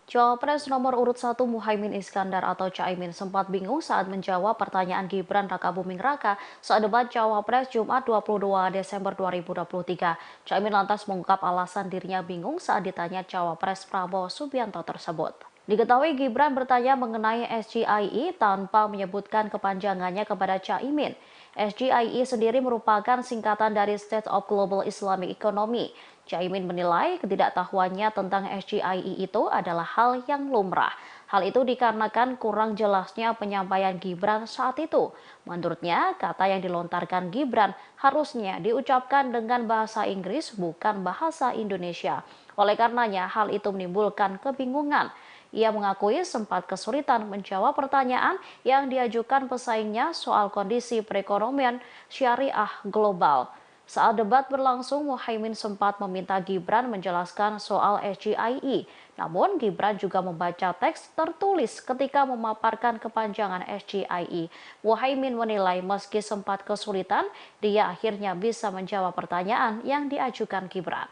F: Cawapres nomor urut 1 Muhaimin Iskandar atau Caimin sempat bingung saat menjawab pertanyaan Gibran Rakabuming Raka saat debat Cawapres Jumat 22 Desember 2023. Caimin lantas mengungkap alasan dirinya bingung saat ditanya Cawapres Prabowo Subianto tersebut. Diketahui Gibran bertanya mengenai SGIE tanpa menyebutkan kepanjangannya kepada Caimin. SGIE sendiri merupakan singkatan dari State of Global Islamic Economy. Caimin menilai ketidaktahuannya tentang SGIE itu adalah hal yang lumrah. Hal itu dikarenakan kurang jelasnya penyampaian Gibran saat itu. Menurutnya, kata yang dilontarkan Gibran harusnya diucapkan dengan bahasa Inggris bukan bahasa Indonesia. Oleh karenanya, hal itu menimbulkan kebingungan. Ia mengakui sempat kesulitan menjawab pertanyaan yang diajukan pesaingnya soal kondisi perekonomian syariah global. Saat debat berlangsung, Muhaimin sempat meminta Gibran menjelaskan soal SGIE. Namun, Gibran juga membaca teks tertulis ketika memaparkan kepanjangan SGIE. Muhaimin menilai meski sempat kesulitan, dia akhirnya bisa menjawab pertanyaan yang diajukan Gibran.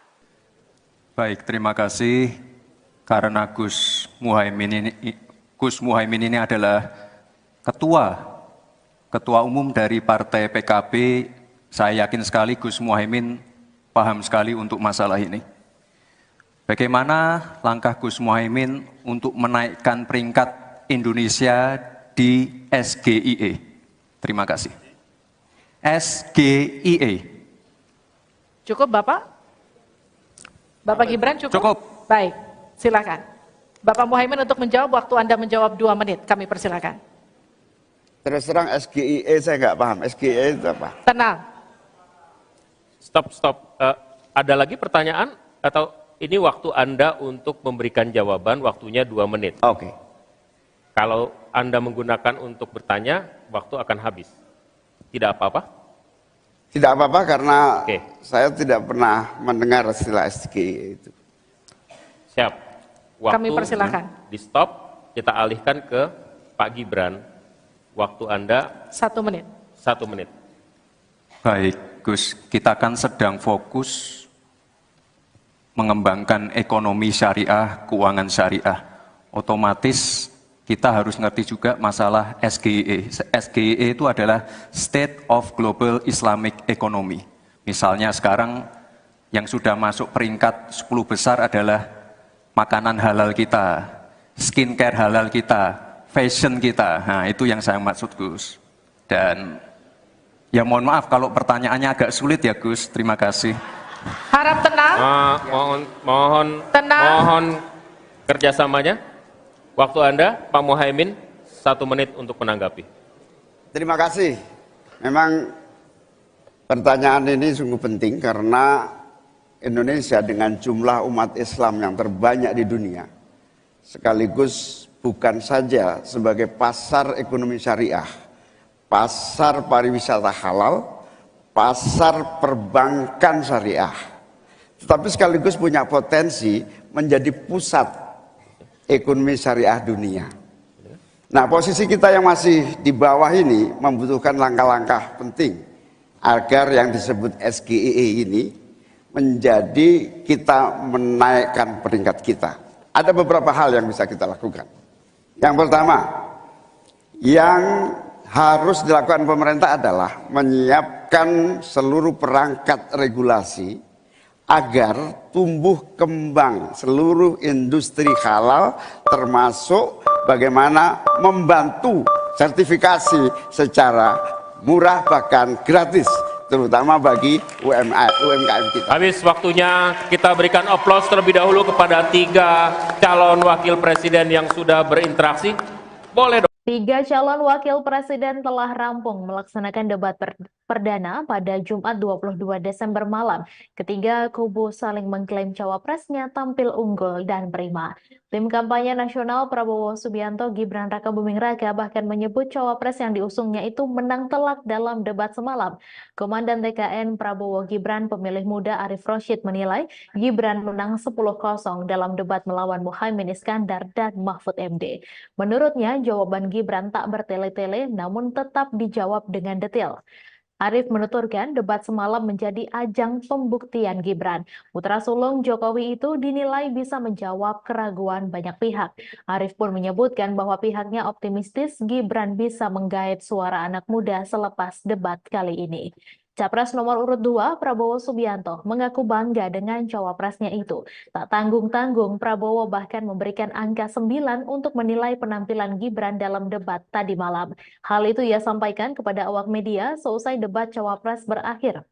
B: Baik, terima kasih. Karena Gus Muhaimin ini adalah ketua umum dari Partai PKB, saya yakin sekali Gus Muhaimin paham sekali untuk masalah ini. Bagaimana langkah Gus Muhaimin untuk menaikkan peringkat Indonesia di SGIE? Terima kasih. SGIE.
E: Cukup Bapak? Bapak Gibran cukup?
B: Cukup.
E: Baik, silakan. Bapak Muhaimin untuk menjawab, waktu Anda menjawab 2 menit, kami persilakan.
D: Terus terang SGIE saya nggak paham. SGIE itu apa?
E: Tenang.
G: Stop. Ada lagi pertanyaan atau ini waktu Anda untuk memberikan jawaban, waktunya 2 menit.
D: Oke.
G: Kalau Anda menggunakan untuk bertanya, waktu akan habis. Tidak apa-apa?
D: Tidak apa-apa karena
G: Oke.
D: saya tidak pernah mendengar istilah SGIE itu.
G: Siap. Waktu
E: Kami persilakan.
G: di stop, kita alihkan ke Pak Gibran. Waktu Anda
E: 1 menit.
G: 1 menit.
B: Baik, Gus, kita kan sedang fokus mengembangkan ekonomi syariah, keuangan syariah. Otomatis kita harus ngerti juga masalah SGIE. SGIE itu adalah State of Global Islamic Economy. Misalnya sekarang yang sudah masuk peringkat 10 besar adalah makanan halal kita, skincare halal kita, fashion kita. Nah, itu yang saya maksud, Gus. Dan ya mohon maaf kalau pertanyaannya agak sulit ya, Gus. Terima kasih.
E: Harap tenang.
G: Tenang. Mohon kerjasamanya. Waktu Anda, Pak Muhaimin, 1 menit untuk menanggapi.
D: Terima kasih. Memang pertanyaan ini sungguh penting karena Indonesia dengan jumlah umat Islam yang terbanyak di dunia, sekaligus bukan saja sebagai pasar ekonomi syariah, pasar pariwisata halal, pasar perbankan syariah, tetapi sekaligus punya potensi menjadi pusat ekonomi syariah dunia. Nah, posisi kita yang masih di bawah ini membutuhkan langkah-langkah penting agar yang disebut SGIE ini menjadi kita menaikkan peringkat kita. Ada beberapa hal yang bisa kita lakukan. Yang pertama, yang harus dilakukan pemerintah adalah menyiapkan seluruh perangkat regulasi agar tumbuh kembang seluruh industri halal, termasuk bagaimana membantu sertifikasi secara murah bahkan gratis, terutama bagi UMKM kita.
G: Habis waktunya, kita berikan aplaus terlebih dahulu kepada 3 calon wakil presiden yang sudah berinteraksi. Boleh dong.
F: 3 calon wakil presiden telah rampung melaksanakan debat perdana pada Jumat 22 Desember malam. Ketiga kubu saling mengklaim cawapresnya tampil unggul dan prima. Tim kampanye nasional Prabowo Subianto Gibran Rakabuming Raka bahkan menyebut cawapres yang diusungnya itu menang telak dalam debat semalam. Komandan TKN Prabowo Gibran pemilih muda Arif Roshid menilai Gibran menang 10-0 dalam debat melawan Muhaimin Iskandar dan Mahfud MD. Menurutnya jawaban Gibran tak bertele-tele namun tetap dijawab dengan detail. Arif menuturkan debat semalam menjadi ajang pembuktian Gibran. Putra sulung Jokowi itu dinilai bisa menjawab keraguan banyak pihak. Arif pun menyebutkan bahwa pihaknya optimistis Gibran bisa menggait suara anak muda selepas debat kali ini. Capres nomor urut 2, Prabowo Subianto, mengaku bangga dengan cawapresnya itu. Tak tanggung-tanggung, Prabowo bahkan memberikan angka 9 untuk menilai penampilan Gibran dalam debat tadi malam. Hal itu ia sampaikan kepada awak media seusai debat cawapres berakhir.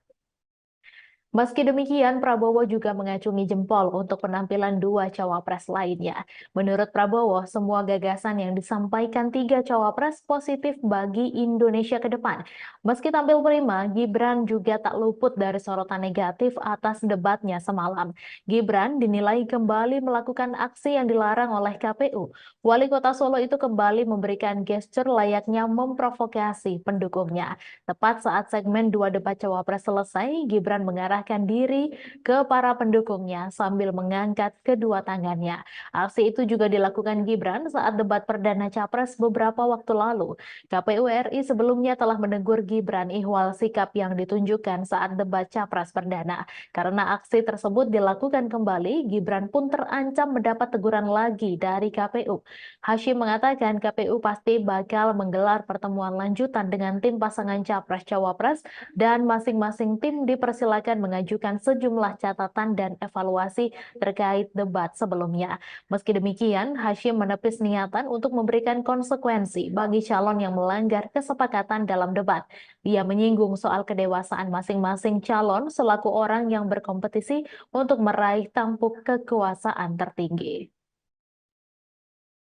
F: Meski demikian, Prabowo juga mengacungi jempol untuk penampilan 2 cawapres lainnya. Menurut Prabowo, semua gagasan yang disampaikan 3 cawapres positif bagi Indonesia ke depan. Meski tampil prima, Gibran juga tak luput dari sorotan negatif atas debatnya semalam. Gibran dinilai kembali melakukan aksi yang dilarang oleh KPU. Wali Kota Solo itu kembali memberikan gestur layaknya memprovokasi pendukungnya. Tepat saat segmen 2 debat cawapres selesai, Gibran mengarahkan diri ke para pendukungnya sambil mengangkat kedua tangannya. Aksi itu juga dilakukan Gibran saat debat perdana Capres beberapa waktu lalu. KPU RI sebelumnya telah menegur Gibran ihwal sikap yang ditunjukkan saat debat Capres perdana. Karena aksi tersebut dilakukan kembali, Gibran pun terancam mendapat teguran lagi dari KPU. Hashim mengatakan KPU pasti bakal menggelar pertemuan lanjutan dengan tim pasangan Capres-Cawapres dan masing-masing tim dipersilakan mengajukan sejumlah catatan dan evaluasi terkait debat sebelumnya. Meski demikian, Hashim menepis niatan untuk memberikan konsekuensi bagi calon yang melanggar kesepakatan dalam debat. Dia menyinggung soal kedewasaan masing-masing calon selaku orang yang berkompetisi untuk meraih tampuk kekuasaan tertinggi.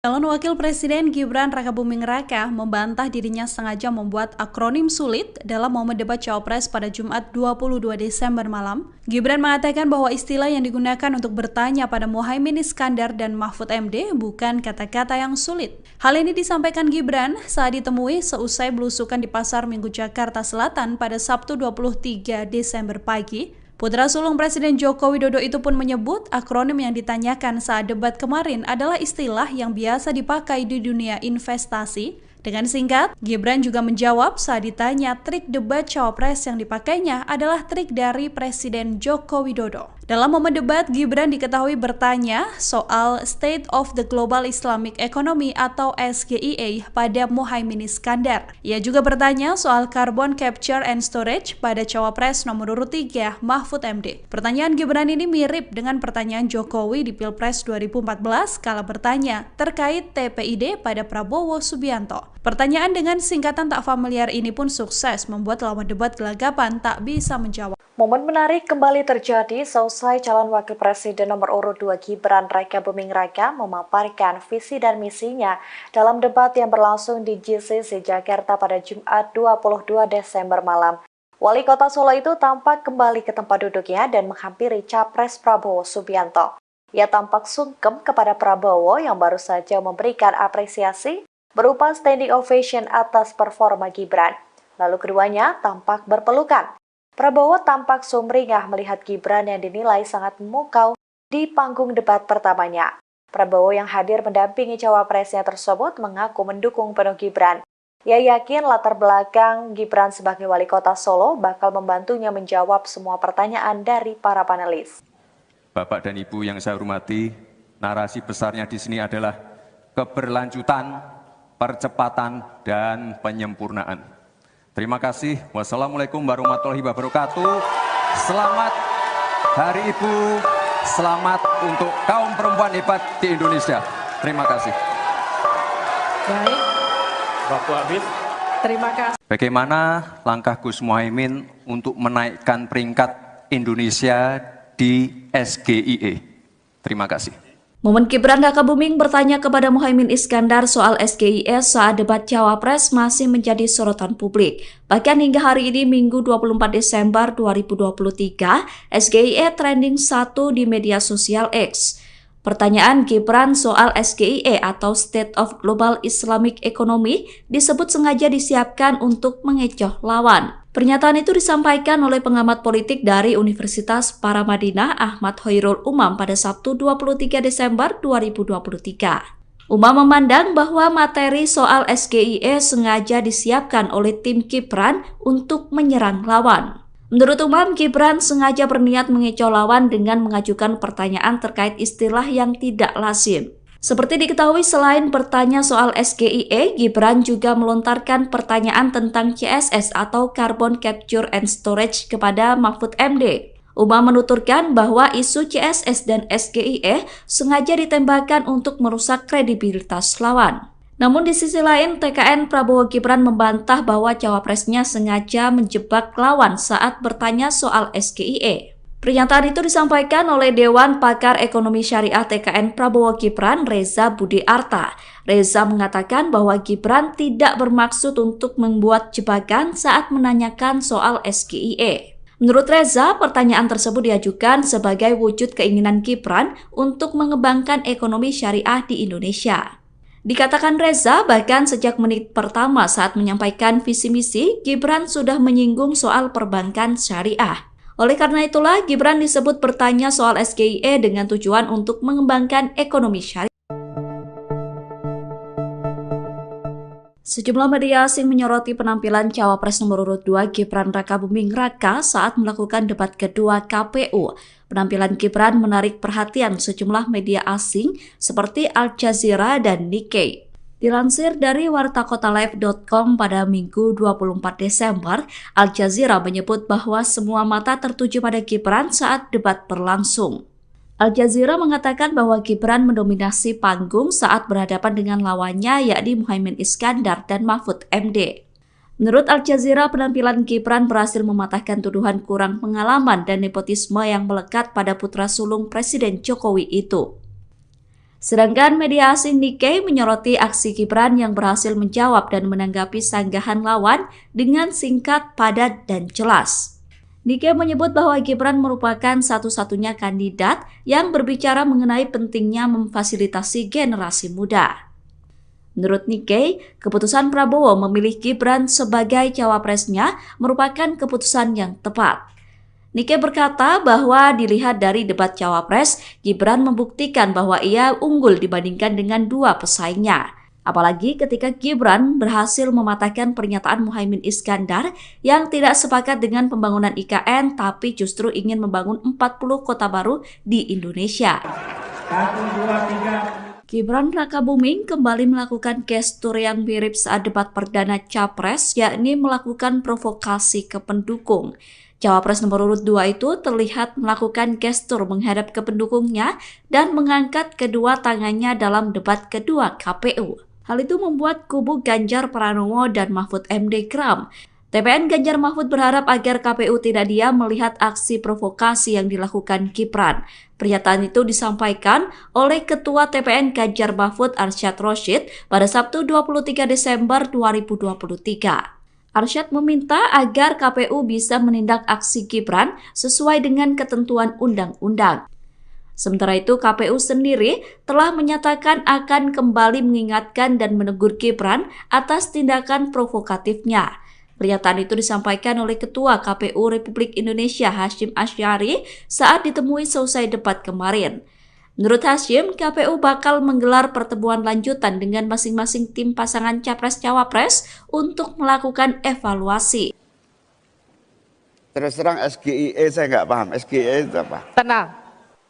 A: Calon Wakil Presiden Gibran Rakabuming Raka membantah dirinya sengaja membuat akronim sulit dalam momen debat Cawapres pada Jumat 22 Desember malam. Gibran mengatakan bahwa istilah yang digunakan untuk bertanya pada Muhaimin Iskandar dan Mahfud MD bukan kata-kata yang sulit. Hal ini disampaikan Gibran saat ditemui seusai belusukan di Pasar Minggu Jakarta Selatan pada Sabtu 23 Desember pagi. Putra sulung Presiden Joko Widodo itu pun menyebut akronim yang ditanyakan saat debat kemarin adalah istilah yang biasa dipakai di dunia investasi. Dengan singkat, Gibran juga menjawab saat ditanya trik debat Cawapres yang dipakainya adalah trik dari Presiden Joko Widodo. Dalam momen debat, Gibran diketahui bertanya soal State of the Global Islamic Economy atau SGIE pada Muhaimin Iskandar. Ia juga bertanya soal Carbon Capture and Storage pada Cawapres nomor urut 3 Mahfud MD. Pertanyaan Gibran ini mirip dengan pertanyaan Jokowi di Pilpres 2014 kala bertanya terkait TPID pada Prabowo Subianto. Pertanyaan dengan singkatan tak familiar ini pun sukses membuat lawan debat gelagapan tak bisa menjawab.
F: Momen menarik kembali terjadi seusai calon wakil presiden nomor urut 2 Gibran Rakabuming Raka memaparkan visi dan misinya dalam debat yang berlangsung di GCC Jakarta pada Jumat 22 Desember malam. Wali Kota Solo itu tampak kembali ke tempat duduknya dan menghampiri Capres Prabowo Subianto. Ia tampak sungkem kepada Prabowo yang baru saja memberikan apresiasi berupa standing ovation atas performa Gibran. Lalu keduanya tampak berpelukan. Prabowo tampak sumringah melihat Gibran yang dinilai sangat memukau di panggung debat pertamanya. Prabowo yang hadir mendampingi cawapresnya tersebut mengaku mendukung penuh Gibran. Ia yakin latar belakang Gibran sebagai wali kota Solo bakal membantunya menjawab semua pertanyaan dari para panelis.
B: Bapak dan Ibu yang saya hormati, narasi besarnya di sini adalah keberlanjutan, percepatan, dan penyempurnaan. Terima kasih. Wassalamualaikum warahmatullahi wabarakatuh. Selamat Hari Ibu. Selamat untuk kaum perempuan hebat di Indonesia. Terima kasih.
E: Baik, waktu habis. Terima kasih.
B: Bagaimana langkah Gus Muhaimin untuk menaikkan peringkat Indonesia di SGIE? Terima kasih.
C: Momen Gibran Rakabuming bertanya kepada Muhaimin Iskandar soal SGIE saat debat Cawapres masih menjadi sorotan publik. Bahkan hingga hari ini Minggu 24 Desember 2023, SGIE trending 1 di media sosial X. Pertanyaan Gibran soal SGIE atau State of Global Islamic Economy disebut sengaja disiapkan untuk mengecoh lawan. Pernyataan itu disampaikan oleh pengamat politik dari Universitas Paramadina Ahmad Hoirul Umam pada Sabtu 23 Desember 2023. Umam memandang bahwa materi soal SGIE sengaja disiapkan oleh tim Gibran untuk menyerang lawan. Menurut Umam, Gibran sengaja berniat mengecoh lawan dengan mengajukan pertanyaan terkait istilah yang tidak lazim. Seperti diketahui, selain bertanya soal SGIE, Gibran juga melontarkan pertanyaan tentang CSS atau Carbon Capture and Storage kepada Mahfud MD. Umam menuturkan bahwa isu CSS dan SGIE sengaja ditembakkan untuk merusak kredibilitas lawan. Namun di sisi lain, TKN Prabowo Gibran membantah bahwa cawapresnya sengaja menjebak lawan saat bertanya soal SGIE. Pernyataan itu disampaikan oleh Dewan Pakar Ekonomi Syariah TKN Prabowo Gibran, Reza Budi Arta. Reza mengatakan bahwa Gibran tidak bermaksud untuk membuat jebakan saat menanyakan soal SGIE. Menurut Reza, pertanyaan tersebut diajukan sebagai wujud keinginan Gibran untuk mengembangkan ekonomi syariah di Indonesia. Dikatakan Reza, bahkan sejak menit pertama saat menyampaikan visi misi, Gibran sudah menyinggung soal perbankan syariah. Oleh karena itulah, Gibran disebut bertanya soal SGIE dengan tujuan untuk mengembangkan ekonomi syariah. Sejumlah media asing menyoroti penampilan Cawapres nomor urut 2 Gibran Rakabuming Raka saat melakukan debat kedua KPU. Penampilan Gibran menarik perhatian sejumlah media asing seperti Al Jazeera dan Nikkei. Dilansir dari wartakotalive.com pada Minggu 24 Desember, Al Jazeera menyebut bahwa semua mata tertuju pada Gibran saat debat berlangsung. Al Jazeera mengatakan bahwa Gibran mendominasi panggung saat berhadapan dengan lawannya yakni Muhaimin Iskandar dan Mahfud MD. Menurut Al Jazeera, penampilan Gibran berhasil mematahkan tuduhan kurang pengalaman dan nepotisme yang melekat pada putra sulung Presiden Jokowi itu. Sedangkan media asing Nikkei menyoroti aksi Gibran yang berhasil menjawab dan menanggapi sanggahan lawan dengan singkat, padat, dan jelas. Nikkei menyebut bahwa Gibran merupakan satu-satunya kandidat yang berbicara mengenai pentingnya memfasilitasi generasi muda. Menurut Nikkei, keputusan Prabowo memilih Gibran sebagai cawapresnya merupakan keputusan yang tepat. Nikkei berkata bahwa dilihat dari debat cawapres, Gibran membuktikan bahwa ia unggul dibandingkan dengan dua pesaingnya. Apalagi ketika Gibran berhasil mematahkan pernyataan Muhaimin Iskandar yang tidak sepakat dengan pembangunan IKN tapi justru ingin membangun 40 kota baru di Indonesia. 1, 2, 3. Gibran Rakabuming kembali melakukan gestur yang mirip saat debat perdana Capres, yakni melakukan provokasi ke pendukung. Cawapres nomor urut 2 itu terlihat melakukan gestur menghadap ke pendukungnya dan mengangkat kedua tangannya dalam debat kedua KPU. Hal itu membuat kubu Ganjar Pranowo dan Mahfud MD geram. TPN Ganjar Mahfud berharap agar KPU tidak diam melihat aksi provokasi yang dilakukan Gibran. Pernyataan itu disampaikan oleh Ketua TPN Ganjar Mahfud Arsyad Rashid pada Sabtu 23 Desember 2023. Arsyad meminta agar KPU bisa menindak aksi Gibran sesuai dengan ketentuan undang-undang. Sementara itu, KPU sendiri telah menyatakan akan kembali mengingatkan dan menegur Gibran atas tindakan provokatifnya. Pernyataan itu disampaikan oleh Ketua KPU Republik Indonesia Hasyim Asy'ari saat ditemui selesai debat kemarin. Menurut Hasyim, KPU bakal menggelar pertemuan lanjutan dengan masing-masing tim pasangan Capres-Cawapres untuk melakukan evaluasi.
D: Terus terang SGIE saya nggak paham. SGIE itu apa?
E: Tenang.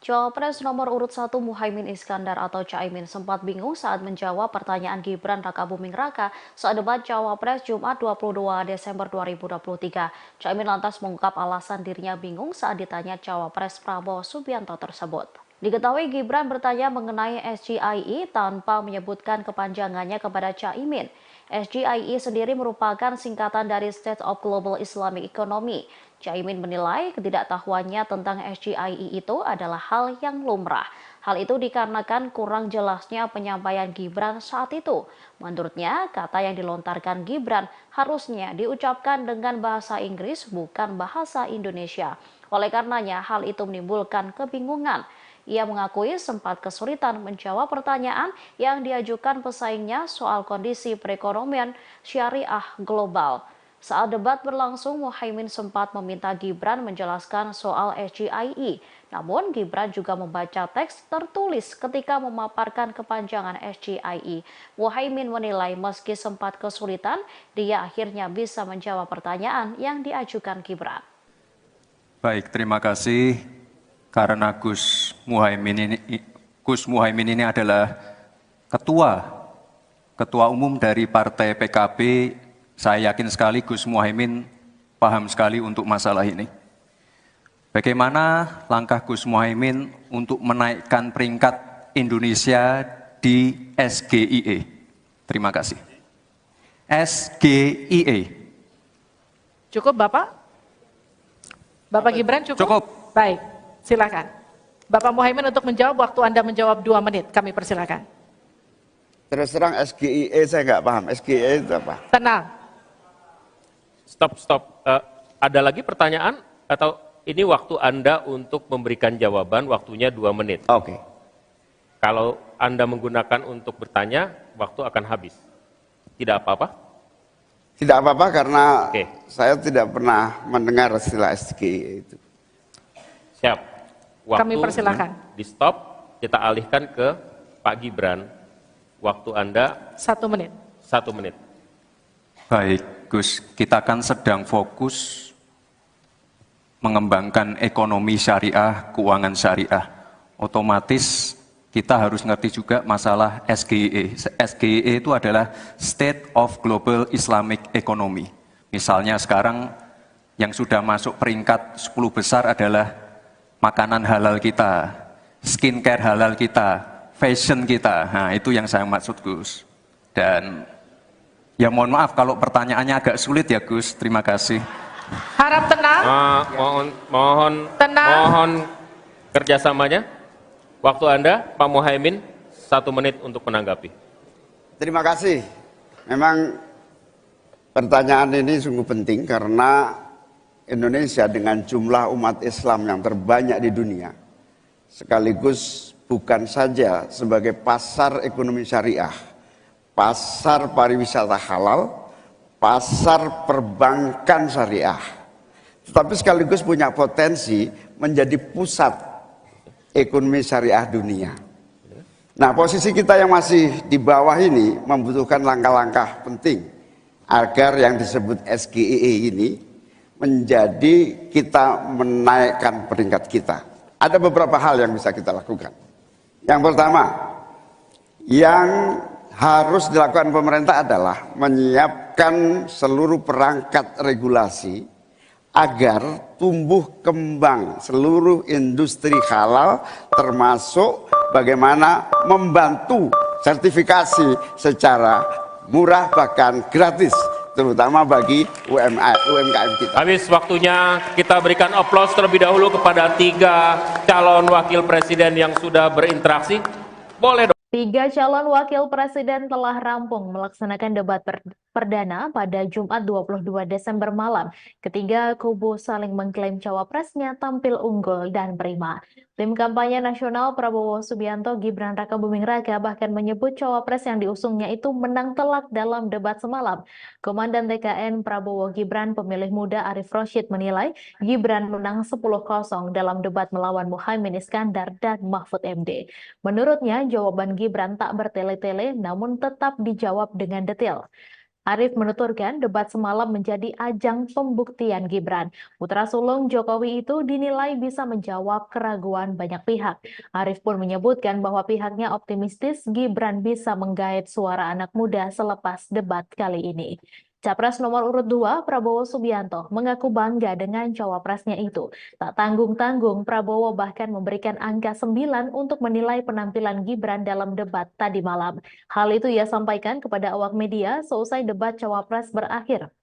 F: Cawapres nomor urut 1 Muhaimin Iskandar atau Caimin sempat bingung saat menjawab pertanyaan Gibran Rakabuming Raka saat debat Cawapres Jumat 22 Desember 2023. Caimin lantas mengungkap alasan dirinya bingung saat ditanya Cawapres Prabowo Subianto tersebut. Diketahui Gibran bertanya mengenai SGIE tanpa menyebutkan kepanjangannya kepada Caimin. SGIE sendiri merupakan singkatan dari State of Global Islamic Economy. Caimin menilai ketidaktahuannya tentang SGIE itu adalah hal yang lumrah. Hal itu dikarenakan kurang jelasnya penyampaian Gibran saat itu. Menurutnya, kata yang dilontarkan Gibran harusnya diucapkan dengan bahasa Inggris bukan bahasa Indonesia. Oleh karenanya, hal itu menimbulkan kebingungan. Ia mengakui sempat kesulitan menjawab pertanyaan yang diajukan pesaingnya soal kondisi perekonomian syariah global. Saat debat berlangsung, Muhaimin sempat meminta Gibran menjelaskan soal SGIE. Namun, Gibran juga membaca teks tertulis ketika memaparkan kepanjangan SGIE. Muhaimin menilai meski sempat kesulitan, dia akhirnya bisa menjawab pertanyaan yang diajukan Gibran.
B: Baik, terima kasih. Karena Gus Muhaimin ini adalah ketua umum dari Partai PKB, saya yakin sekali Gus Muhaimin paham sekali untuk masalah ini. Bagaimana langkah Gus Muhaimin untuk menaikkan peringkat Indonesia di SGIE? Terima kasih. SGIE.
E: Cukup Bapak? Bapak Gibran cukup?
B: Cukup.
E: Baik. Silakan. Bapak Muhaimin untuk menjawab, waktu Anda menjawab 2 menit, kami persilakan.
D: Terus terang SGIE saya nggak paham. SGIE itu apa?
E: Tenang.
G: Stop. Ada lagi pertanyaan atau ini waktu Anda untuk memberikan jawaban, waktunya 2 menit.
D: Oke.
G: Kalau Anda menggunakan untuk bertanya, waktu akan habis. Tidak apa-apa?
D: Tidak apa-apa karena
G: Oke.
D: saya tidak pernah mendengar istilah SGIE itu.
G: Siap. Waktu
E: Kami persilakan.
G: di stop, kita alihkan ke Pak Gibran. Waktu Anda
E: 1 menit.
G: 1 menit.
B: Baik, Gus, kita kan sedang fokus mengembangkan ekonomi syariah, keuangan syariah. Otomatis kita harus ngerti juga masalah SGE. SGE itu adalah State of Global Islamic Economy. Misalnya sekarang yang sudah masuk peringkat 10 besar adalah makanan halal kita, skincare halal kita, fashion kita. Nah, itu yang saya maksud, Gus. Dan ya mohon maaf kalau pertanyaannya agak sulit ya, Gus. Terima kasih.
E: Harap tenang.
G: Mohon kerjasamanya. Waktu Anda, Pak Muhaimin, 1 menit untuk menanggapi.
D: Terima kasih. Memang pertanyaan ini sungguh penting karena Indonesia dengan jumlah umat Islam yang terbanyak di dunia, sekaligus bukan saja sebagai pasar ekonomi syariah, pasar pariwisata halal, pasar perbankan syariah, tetapi sekaligus punya potensi menjadi pusat ekonomi syariah dunia. Nah, posisi kita yang masih di bawah ini membutuhkan langkah-langkah penting agar yang disebut SGE ini menjadi kita menaikkan peringkat kita. Ada beberapa hal yang bisa kita lakukan. Yang pertama, yang harus dilakukan pemerintah adalah menyiapkan seluruh perangkat regulasi agar tumbuh kembang seluruh industri halal, termasuk bagaimana membantu sertifikasi secara murah bahkan gratis, terutama bagi UMKM kita.
G: Habis waktunya, kita berikan aplaus terlebih dahulu kepada 3 calon wakil presiden yang sudah berinteraksi. Boleh dong.
F: 3 calon wakil presiden telah rampung melaksanakan debat perdana pada Jumat 22 Desember malam. Ketiga kubu saling mengklaim cawapresnya tampil unggul dan prima. Tim kampanye nasional Prabowo Subianto Gibran Rakabuming Raka bahkan menyebut cawapres yang diusungnya itu menang telak dalam debat semalam. Komandan TKN Prabowo Gibran pemilih muda Arief Rashid menilai Gibran menang 10-0 dalam debat melawan Muhaimin Iskandar dan Mahfud MD. Menurutnya jawaban Gibran tak bertele-tele namun tetap dijawab dengan detail. Arief menuturkan debat semalam menjadi ajang pembuktian Gibran. Putra sulung Jokowi itu dinilai bisa menjawab keraguan banyak pihak. Arief pun menyebutkan bahwa pihaknya optimistis Gibran bisa menggait suara anak muda selepas debat kali ini. Capres nomor urut 2, Prabowo Subianto, mengaku bangga dengan cawapresnya itu. Tak tanggung-tanggung, Prabowo bahkan memberikan angka 9 untuk menilai penampilan Gibran dalam debat tadi malam. Hal itu ia sampaikan kepada awak media seusai debat cawapres berakhir.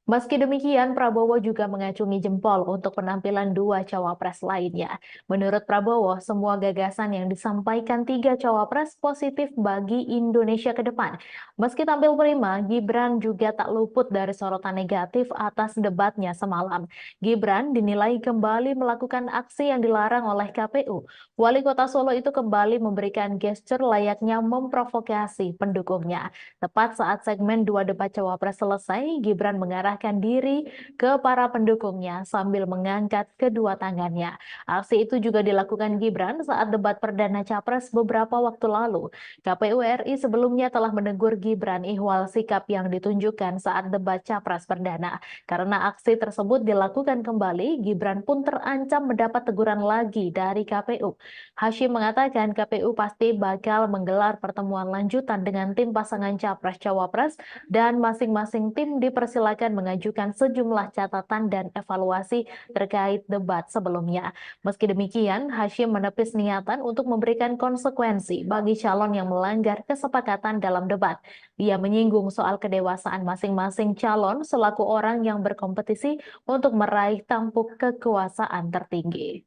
F: Meski demikian, Prabowo juga mengacungi jempol untuk penampilan 2 cawapres lainnya. Menurut Prabowo, semua gagasan yang disampaikan 3 cawapres positif bagi Indonesia ke depan. Meski tampil prima, Gibran juga tak luput dari sorotan negatif atas debatnya semalam. Gibran dinilai kembali melakukan aksi yang dilarang oleh KPU. Wali Kota Solo itu kembali memberikan gestur layaknya memprovokasi pendukungnya. Tepat saat segmen 2 debat cawapres selesai, Gibran mengarahkan diri ke para pendukungnya sambil mengangkat kedua tangannya. Aksi itu juga dilakukan Gibran saat debat perdana Capres beberapa waktu lalu. KPU RI sebelumnya telah menegur Gibran ihwal sikap yang ditunjukkan saat debat Capres perdana. Karena aksi tersebut dilakukan kembali, Gibran pun terancam mendapat teguran lagi dari KPU. Hashim mengatakan KPU pasti bakal menggelar pertemuan lanjutan dengan tim pasangan Capres-Cawapres dan masing-masing tim dipersilakan mengajukan sejumlah catatan dan evaluasi terkait debat sebelumnya. Meski demikian, Hashim menepis niatan untuk memberikan konsekuensi bagi calon yang melanggar kesepakatan dalam debat. Dia menyinggung soal kedewasaan masing-masing calon selaku orang yang berkompetisi untuk meraih tampuk kekuasaan tertinggi.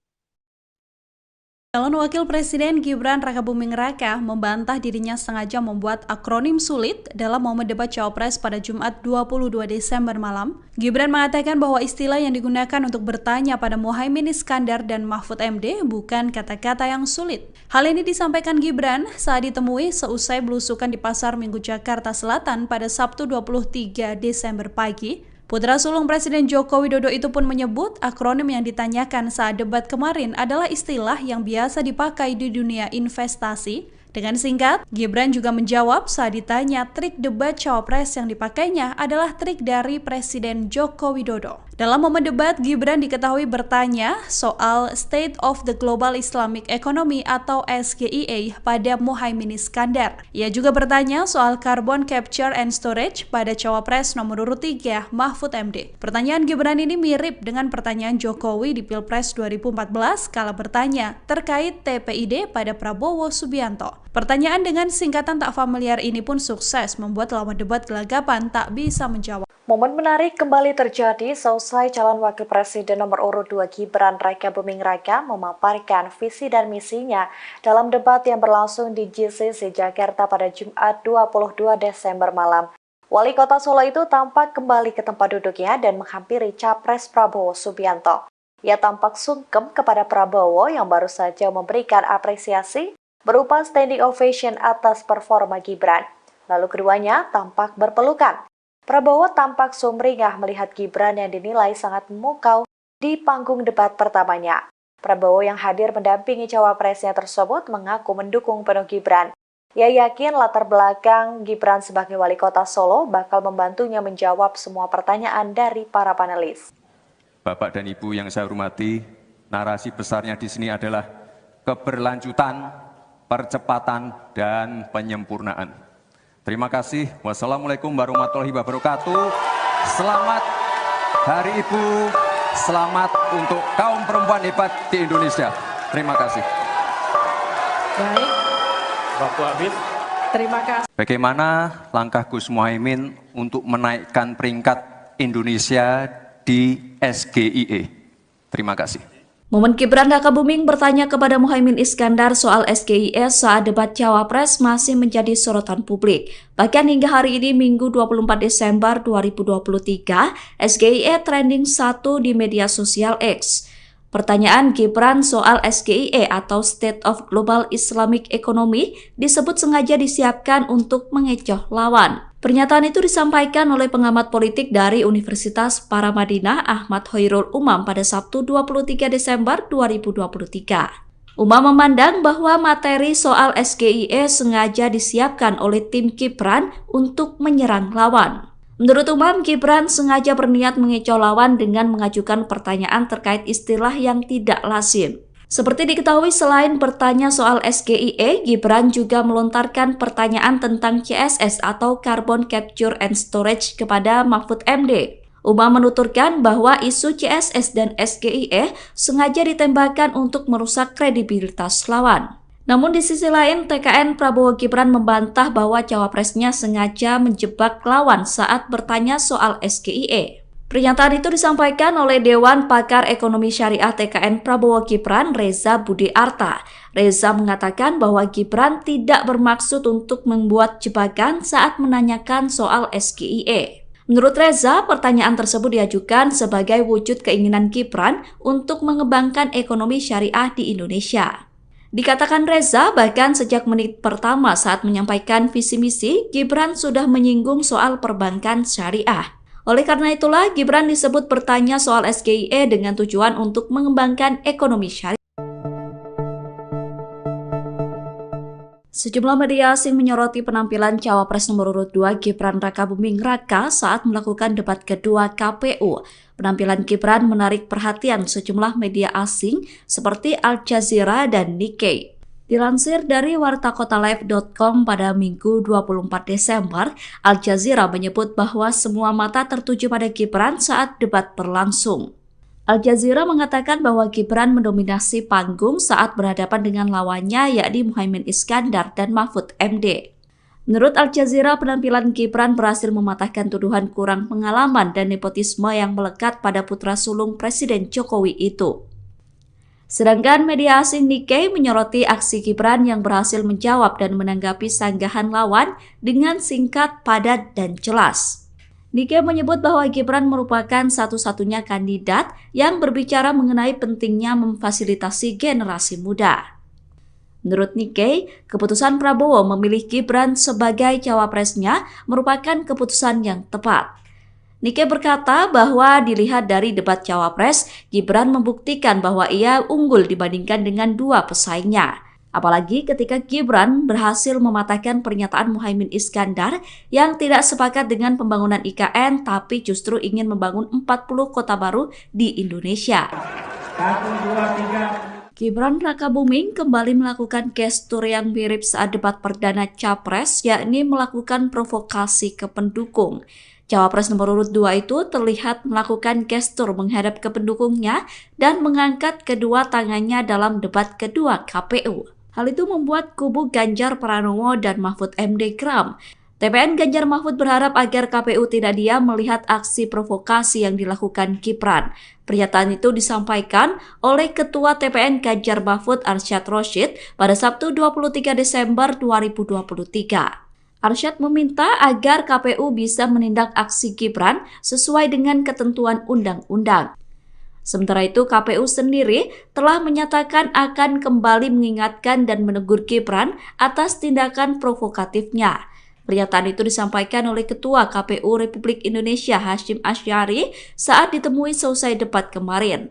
A: Calon Wakil Presiden Gibran Rakabuming Raka membantah dirinya sengaja membuat akronim sulit dalam momen debat Cawapres pada Jumat 22 Desember malam. Gibran mengatakan bahwa istilah yang digunakan untuk bertanya pada Muhaimin Iskandar dan Mahfud MD bukan kata-kata yang sulit. Hal ini disampaikan Gibran saat ditemui seusai belusukan di Pasar Minggu Jakarta Selatan pada Sabtu 23 Desember pagi. Putra sulung Presiden Joko Widodo itu pun menyebut akronim yang ditanyakan saat debat kemarin adalah istilah yang biasa dipakai di dunia investasi. Dengan singkat, Gibran juga menjawab saat ditanya trik debat Cawapres yang dipakainya adalah trik dari Presiden Joko Widodo. Dalam momen debat, Gibran diketahui bertanya soal State of the Global Islamic Economy atau SGIE pada Muhaimin Iskandar. Ia juga bertanya soal Carbon Capture and Storage pada Cawapres nomor urut 3 Mahfud MD. Pertanyaan Gibran ini mirip dengan pertanyaan Jokowi di Pilpres 2014 kala bertanya terkait TPID pada Prabowo Subianto. Pertanyaan dengan singkatan tak familiar ini pun sukses membuat lawan debat gelagapan tak bisa menjawab.
F: Momen menarik kembali terjadi seusai calon wakil presiden nomor urut 2 Gibran Rakabuming Raka memaparkan visi dan misinya dalam debat yang berlangsung di GCC Jakarta pada Jumat 22 Desember malam. Wali Kota Solo itu tampak kembali ke tempat duduknya dan menghampiri Capres Prabowo Subianto. Ia tampak sungkem kepada Prabowo yang baru saja memberikan apresiasi berupa standing ovation atas performa Gibran. Lalu keduanya tampak berpelukan. Prabowo tampak sumringah melihat Gibran yang dinilai sangat memukau di panggung debat pertamanya. Prabowo yang hadir mendampingi cawapresnya tersebut mengaku mendukung penuh Gibran. Ia yakin latar belakang Gibran sebagai wali kota Solo bakal membantunya menjawab semua pertanyaan dari para panelis.
B: Bapak dan Ibu yang saya hormati, narasi besarnya di sini adalah keberlanjutan, percepatan, dan penyempurnaan. Terima kasih. Wassalamualaikum warahmatullahi wabarakatuh. Selamat Hari Ibu. Selamat untuk kaum perempuan hebat di Indonesia. Terima kasih.
E: Baik, waktu habis. Terima kasih.
B: Bagaimana langkah Gus Muhaimin untuk menaikkan peringkat Indonesia di SGIE? Terima kasih.
C: Momen Gibran Rakabuming bertanya kepada Muhaimin Iskandar soal SGIE saat debat Cawapres masih menjadi sorotan publik. Bahkan hingga hari ini Minggu 24 Desember 2023, SGIE trending 1 di media sosial X. Pertanyaan Gibran soal SGIE atau State of Global Islamic Economy disebut sengaja disiapkan untuk mengecoh lawan. Pernyataan itu disampaikan oleh pengamat politik dari Universitas Paramadina Ahmad Hoirul Umam pada Sabtu 23 Desember 2023. Umam memandang bahwa materi soal SGIE sengaja disiapkan oleh tim Gibran untuk menyerang lawan. Menurut Umam, Gibran sengaja berniat mengecoh lawan dengan mengajukan pertanyaan terkait istilah yang tidak lazim. Seperti diketahui, selain bertanya soal SGIE, Gibran juga melontarkan pertanyaan tentang CSS atau Carbon Capture and Storage kepada Mahfud MD. Umam menuturkan bahwa isu CSS dan SGIE sengaja ditembakkan untuk merusak kredibilitas lawan. Namun di sisi lain, TKN Prabowo Gibran membantah bahwa cawapresnya sengaja menjebak lawan saat bertanya soal SGIE. Pernyataan itu disampaikan oleh Dewan Pakar Ekonomi Syariah TKN Prabowo Gibran, Reza Budi Arta. Reza mengatakan bahwa Gibran tidak bermaksud untuk membuat jebakan saat menanyakan soal SGIE. Menurut Reza, pertanyaan tersebut diajukan sebagai wujud keinginan Gibran untuk mengembangkan ekonomi syariah di Indonesia. Dikatakan Reza, bahkan sejak menit pertama saat menyampaikan visi misi, Gibran sudah menyinggung soal perbankan syariah. Oleh karena itulah, Gibran disebut bertanya soal SGIE dengan tujuan untuk mengembangkan ekonomi syariah. Sejumlah media asing menyoroti penampilan Cawapres nomor urut 2 Gibran Rakabuming Raka saat melakukan debat kedua KPU. Penampilan Gibran menarik perhatian sejumlah media asing seperti Al Jazeera dan Nikkei. Dilansir dari wartakotalive.com pada Minggu 24 Desember, Al Jazeera menyebut bahwa semua mata tertuju pada Gibran saat debat berlangsung. Al Jazeera mengatakan bahwa Gibran mendominasi panggung saat berhadapan dengan lawannya yakni Muhaimin Iskandar dan Mahfud MD. Menurut Al Jazeera, penampilan Gibran berhasil mematahkan tuduhan kurang pengalaman dan nepotisme yang melekat pada putra sulung Presiden Jokowi itu. Sedangkan media asing Nikkei menyoroti aksi Gibran yang berhasil menjawab dan menanggapi sanggahan lawan dengan singkat, padat, dan jelas. Nikkei menyebut bahwa Gibran merupakan satu-satunya kandidat yang berbicara mengenai pentingnya memfasilitasi generasi muda. Menurut Nikkei, keputusan Prabowo memilih Gibran sebagai cawapresnya merupakan keputusan yang tepat. Nikkei berkata bahwa dilihat dari debat Cawapres, Gibran membuktikan bahwa ia unggul dibandingkan dengan dua pesaingnya. Apalagi ketika Gibran berhasil mematahkan pernyataan Muhaimin Iskandar yang tidak sepakat dengan pembangunan IKN tapi justru ingin membangun 40 kota baru di Indonesia. 1, 2, 3. Gibran Rakabuming kembali melakukan gestur yang mirip saat debat perdana Capres, yakni melakukan provokasi ke pendukung. Cawapres nomor urut 2 itu terlihat melakukan gestur menghadap ke pendukungnya dan mengangkat kedua tangannya dalam debat kedua KPU. Hal itu membuat kubu Ganjar Pranowo dan Mahfud MD geram. TPN Ganjar Mahfud berharap agar KPU tidak diam melihat aksi provokasi yang dilakukan Gibran. Pernyataan itu disampaikan oleh Ketua TPN Ganjar Mahfud Arsyad Rashid pada Sabtu 23 Desember 2023. Arsyad meminta agar KPU bisa menindak aksi Gibran sesuai dengan ketentuan undang-undang. Sementara itu, KPU sendiri telah menyatakan akan kembali mengingatkan dan menegur Gibran atas tindakan provokatifnya. Pernyataan itu disampaikan oleh Ketua KPU Republik Indonesia Hasyim Asy'ari saat ditemui selesai debat kemarin.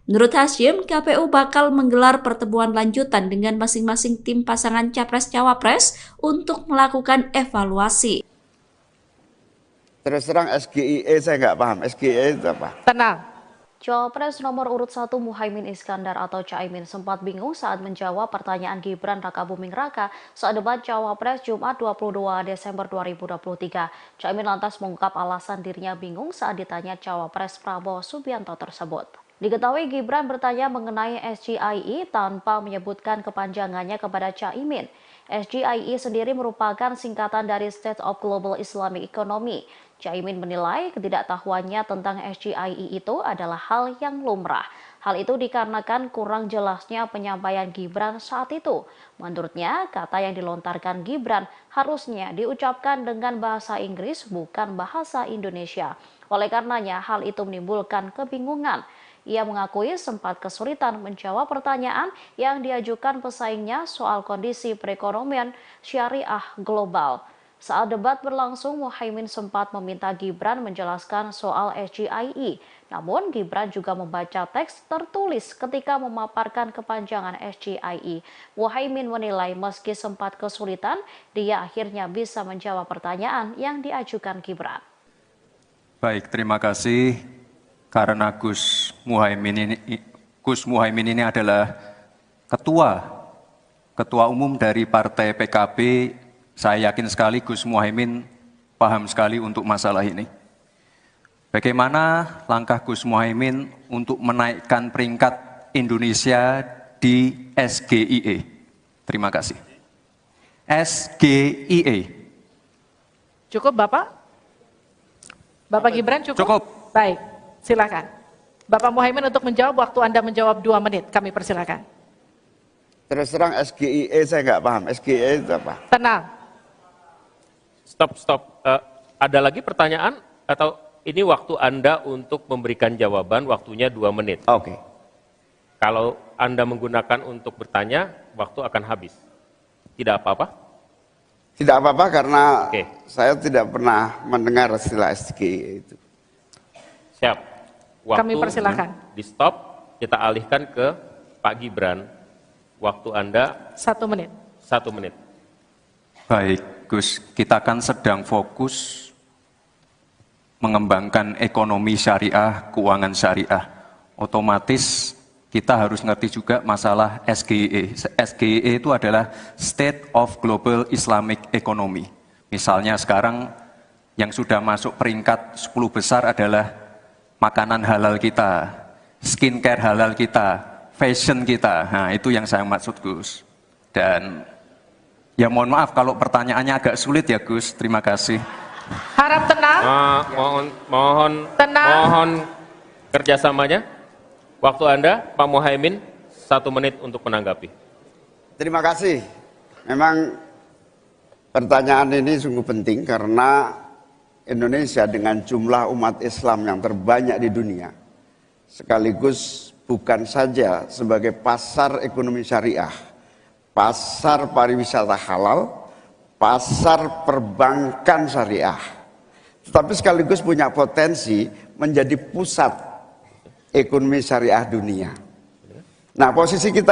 C: Menurut Hasyim, KPU bakal menggelar pertemuan lanjutan dengan masing-masing tim pasangan Capres-Cawapres untuk melakukan evaluasi.
D: Terus terang SGIE saya nggak paham. SGIE itu apa?
E: Tenang.
F: Cawapres nomor urut 1 Muhaimin Iskandar atau Caimin sempat bingung saat menjawab pertanyaan Gibran Rakabuming Raka saat debat Cawapres Jumat 22 Desember 2023. Caimin lantas mengungkap alasan dirinya bingung saat ditanya Cawapres Prabowo Subianto tersebut. Diketahui Gibran bertanya mengenai SGIE tanpa menyebutkan kepanjangannya kepada Caimin. SGIE sendiri merupakan singkatan dari State of Global Islamic Economy. Caimin menilai ketidaktahuannya tentang SGIE itu adalah hal yang lumrah. Hal itu dikarenakan kurang jelasnya penyampaian Gibran saat itu. Menurutnya, kata yang dilontarkan Gibran harusnya diucapkan dengan bahasa Inggris bukan bahasa Indonesia. Oleh karenanya, hal itu menimbulkan kebingungan. Ia mengakui sempat kesulitan menjawab pertanyaan yang diajukan pesaingnya soal kondisi perekonomian syariah global. Saat debat berlangsung, Muhaimin sempat meminta Gibran menjelaskan soal SGIE. Namun, Gibran juga membaca teks tertulis ketika memaparkan kepanjangan SGIE. Muhaimin menilai meski sempat kesulitan, dia akhirnya bisa menjawab pertanyaan yang diajukan Gibran.
B: Baik, terima kasih. Karena Gus Muhaimin ini adalah ketua umum dari Partai PKB. Saya yakin sekali Gus Muhaimin paham sekali untuk masalah ini. Bagaimana langkah Gus Muhaimin untuk menaikkan peringkat Indonesia di SGIE? Terima kasih. SGIE.
E: Cukup Bapak? Bapak Gibran cukup?
B: Cukup.
E: Baik, silakan. Bapak Muhaimin untuk menjawab, waktu Anda menjawab 2 menit, kami persilakan.
D: Terus terang SGIE saya nggak paham. SGIE itu apa?
E: Tenang.
G: Stop. Ada lagi pertanyaan atau ini waktu Anda untuk memberikan jawaban, waktunya 2 menit.
D: Oke.
G: Kalau Anda menggunakan untuk bertanya, waktu akan habis. Tidak apa-apa?
D: Tidak apa-apa karena
G: Oke.
D: saya tidak pernah mendengar istilah SGIE itu.
G: Siap. Waktu
E: Kami persilakan.
G: di stop, kita alihkan ke Pak Gibran. Waktu Anda
E: 1 menit.
G: 1 menit.
B: Baik, Gus, kita kan sedang fokus mengembangkan ekonomi syariah, keuangan syariah. Otomatis kita harus ngerti juga masalah SGIE. SGIE itu adalah State of Global Islamic Economy. Misalnya sekarang yang sudah masuk peringkat 10 besar adalah makanan halal kita, skincare halal kita, fashion kita. Nah, itu yang saya maksud, Gus. Dan ya mohon maaf kalau pertanyaannya agak sulit ya, Gus. Terima kasih.
E: Harap tenang.
G: Mohon kerjasamanya. Waktu Anda, Pak Muhaimin, 1 menit untuk menanggapi.
D: Terima kasih. Memang pertanyaan ini sungguh penting karena Indonesia dengan jumlah umat Islam yang terbanyak di dunia, sekaligus bukan saja sebagai pasar ekonomi syariah, pasar pariwisata halal, pasar perbankan syariah, tetapi sekaligus punya potensi menjadi pusat ekonomi syariah dunia. Nah, posisi kita